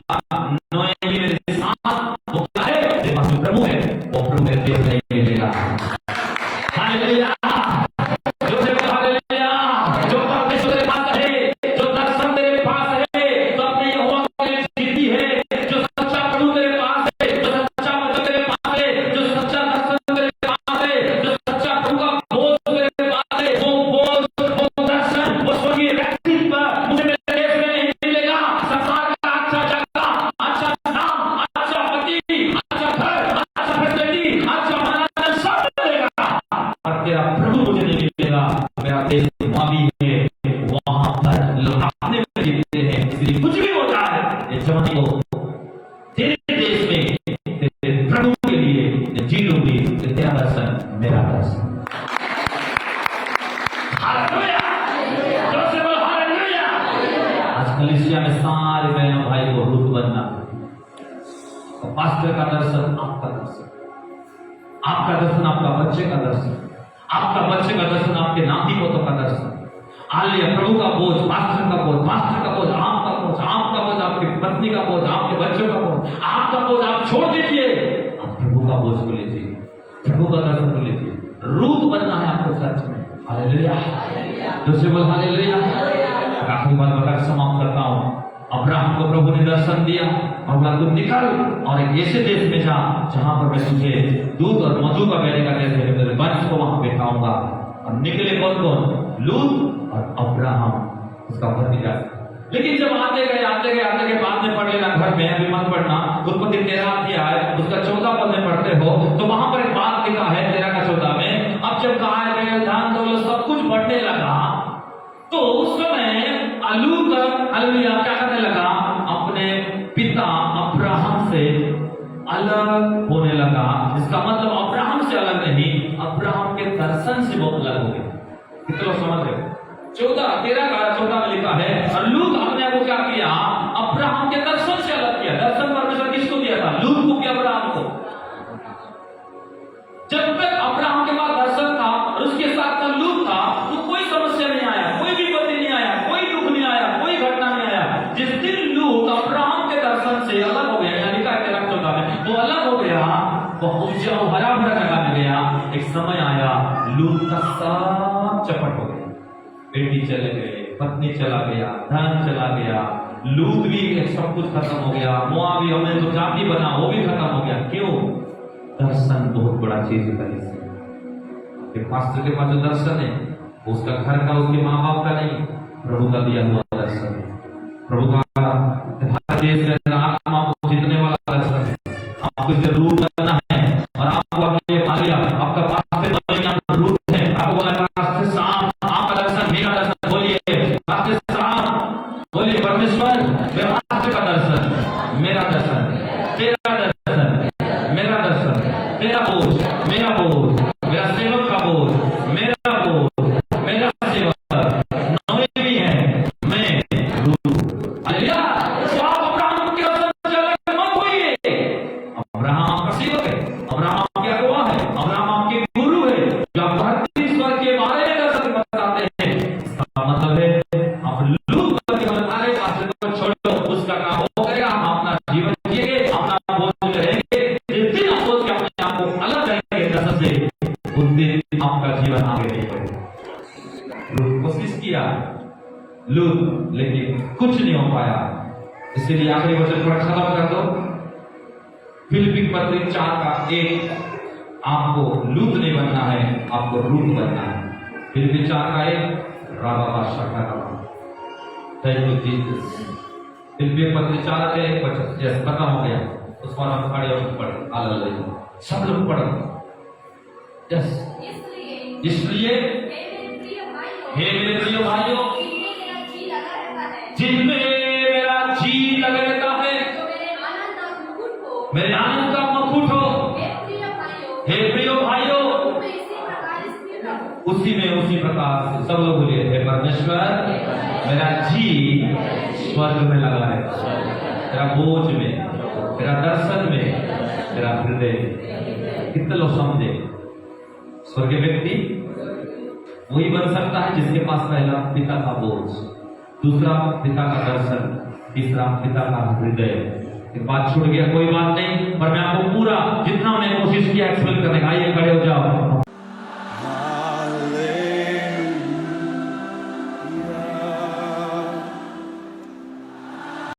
नोएमी मेरे साथ वो क्या है? जो प्रभु है वो प्रभु मेरे देश नहीं मिलेगा। हालेलुया, जो से हालेलुया, जो परमेश्वर के पास है, जो दर्शन तेरे पास है, तो अपने यहोवा के लिए जीती है, जो सच्चा प्रभु तेरे पास है, जो सच्चा वचन तेरे पास है, और तेरा प्रभु मुझे नहीं मिलेगा, मेरा देश वहां भी है, वहां पर लोग अपने में जीते हैं, इसलिए कुछ भी हो जाए ये जवानी को तेरे देश में तेरे प्रभु के लिए जी लूंगी, तेरा दर्शन मेरा दर्शन। हालेलुया, जोर से बोलो हालेलुया। आज कलीसिया में सारे बहनों भाई को रूप बनना, तो पास्टर का दर्शन आपका दर्शन, आपका दर्शन आपका बच्चे का दर्शन, आपका बच्चे का दर्शन आपके नाती पोतों का दर्शन। हालेलुया, प्रभु का बोझ, पास्टर का बोझ, मास्टर का बोझ, आपका बोझ, आपका बोझ, आपकी पत्नी का बोझ, आपके बच्चों का बोझ, आपका बोझ आप छोड़ दीजिए, आप प्रभु का बोझ को लीजिए, प्रभु का दर्शन को लीजिए। रूप बनना है आपको सच में। हालेलुया, दूसरे बोल हालेलुया। आखिरी बात बताकर समाप्त करता हूँ। अब्राहम को प्रभु ने दर्शन दिया और बोला तू निकल और एक ऐसे देश में जा जहां पर मैं तुझे दूध और मधु का बहने का देश है, मेरे वंश को वहां बैठाऊंगा। और निकले कौन कौन? लूत और अब्राहम, उसका भतीजा। लेकिन जब आते गए बाद में पढ़ लेना घर में, अभी मत पढ़ना। उत्पत्ति 13 अध्याय उसका 14 पद में पढ़ते हो तो वहां पर एक बात लिखा है 13 का 14 में, अब जब गाय बैल धान दौलत सब कुछ बढ़ने लगा तो उस समय लूत हालेलुया क्या करने लगा? अपने पिता अब्राहम से अलग होने लगा। इसका मतलब अब्राहम से अलग नहीं, अब्राहम के दर्शन से वो अलग हो गए। कितना समझ रहे? 13 का 14 में लिखा है और लूत अपने आप को क्या किया? अब्राहम के दर्शन से अलग किया। दर्शन परमेश्वर किसको दिया था? लूत को कि अब्राहम को? जब तक अब्राहम के पास दर्शन था और उसके साथ में लूत था तो कोई समस्या नहीं आया, कोई विपत्ति नहीं आया, कोई दुख नहीं आया, कोई घटना नहीं आया। जिस दिन लूत अब्राहम के दर्शन से अलग हो गया, यानी का 13 14 में वो अलग हो गया, वो उपजाऊ हरा भरा जगह में गया, एक समय आया लूत का सब चपट हो गया। बेटी चले गए, पत्नी चला गया, धन चला गया, लूत भी सब कुछ खत्म हो गया, मोआबी हमने जो जाति बना वो भी खत्म हो गया। क्यों? दर्शन बहुत बड़ा चीज है। पास्टर के पास जो दर्शन है उसका घर का, उसके माँ बाप का नहीं, प्रभु का दिया हुआ दर्शन, प्रभु का हर देश में आत्मा को जीतने वाला दर्शन। आपको जरूर करना है और आपको अपने लिया आपका पास्टर रूप है, आपको बोला पास्टर साहब आपका दर्शन मेरा दर्शन, बोलिए पास्टर साहब, बोलिए परमेश्वर मेरा पास्टर का दर्शन, मेरा दर्शन, तेरा दर्शन, मेरा दर्शन, तेरा बोझ, मेरा बोझ, मेरा सेवक का बोझ, मेरा बोझ, मेरा सेवक नवे भी है, मैं रूप। हालेलुया। तो आप अब्राहम के दर्शन से अलग मत होइए। अब्राहम आपका सेवक है, अब्राहम आपके अगुवा है, अब्राहम आपके गुरु है, जो आप धरती स्वर्ग के बारे में दर्शन बताते हैं। इसका मतलब है आप लूत के बताने पास्टर को छोड़ो, उसका काम हो गया, हम अपना जीवन जिएंगे, अपना बोझ रहेंगे। जिस दिन आप सोच के अपने आप को अलग करेंगे दर्शन से, उस दिन आपका जीवन आगे नहीं बढ़ेगा। कोशिश किया लूत, लेकिन कुछ नहीं हो पाया। इसलिए आखिरी वचन पर खत्म कर दो। फिलिप्पी पत्री 4 का 1, आपको लूत नहीं बनना है, आपको रूप बनना है। फिलिप्पी 4 का 1 राबा शाखा का। Thank you Jesus. फिलिप्पी पत्री 4 के 1 वचन जैसे खत्म हो गया, उस पर हम खड़े होकर पढ़े। हालेलुया, सब लोग पढ़ो। यस, इसलिए हे मेरे प्रिय भाइयों, जिनमें मेरा जी लगा रहता है, मेरे आनंद का मुकुट हो। हे प्रिय भाइयों, उसी प्रकार से सब लोग बोलिए हे परमेश्वर मेरा जी स्वर्ग में लगा है, तेरा बोझ में, तेरा दर्शन में, तेरा हृदय। कितने लोग समझे? स्वर्गीय व्यक्ति वही बन सकता है जिसके पास पहला पिता का बोझ, दूसरा पिता का दर्शन, तीसरा पिता का हृदय। एक बात छूट गया, कोई बात नहीं, पर मैं आपको पूरा जितना मैंने कोशिश किया एक्सप्लेन करने का। आइए खड़े हो जाओ।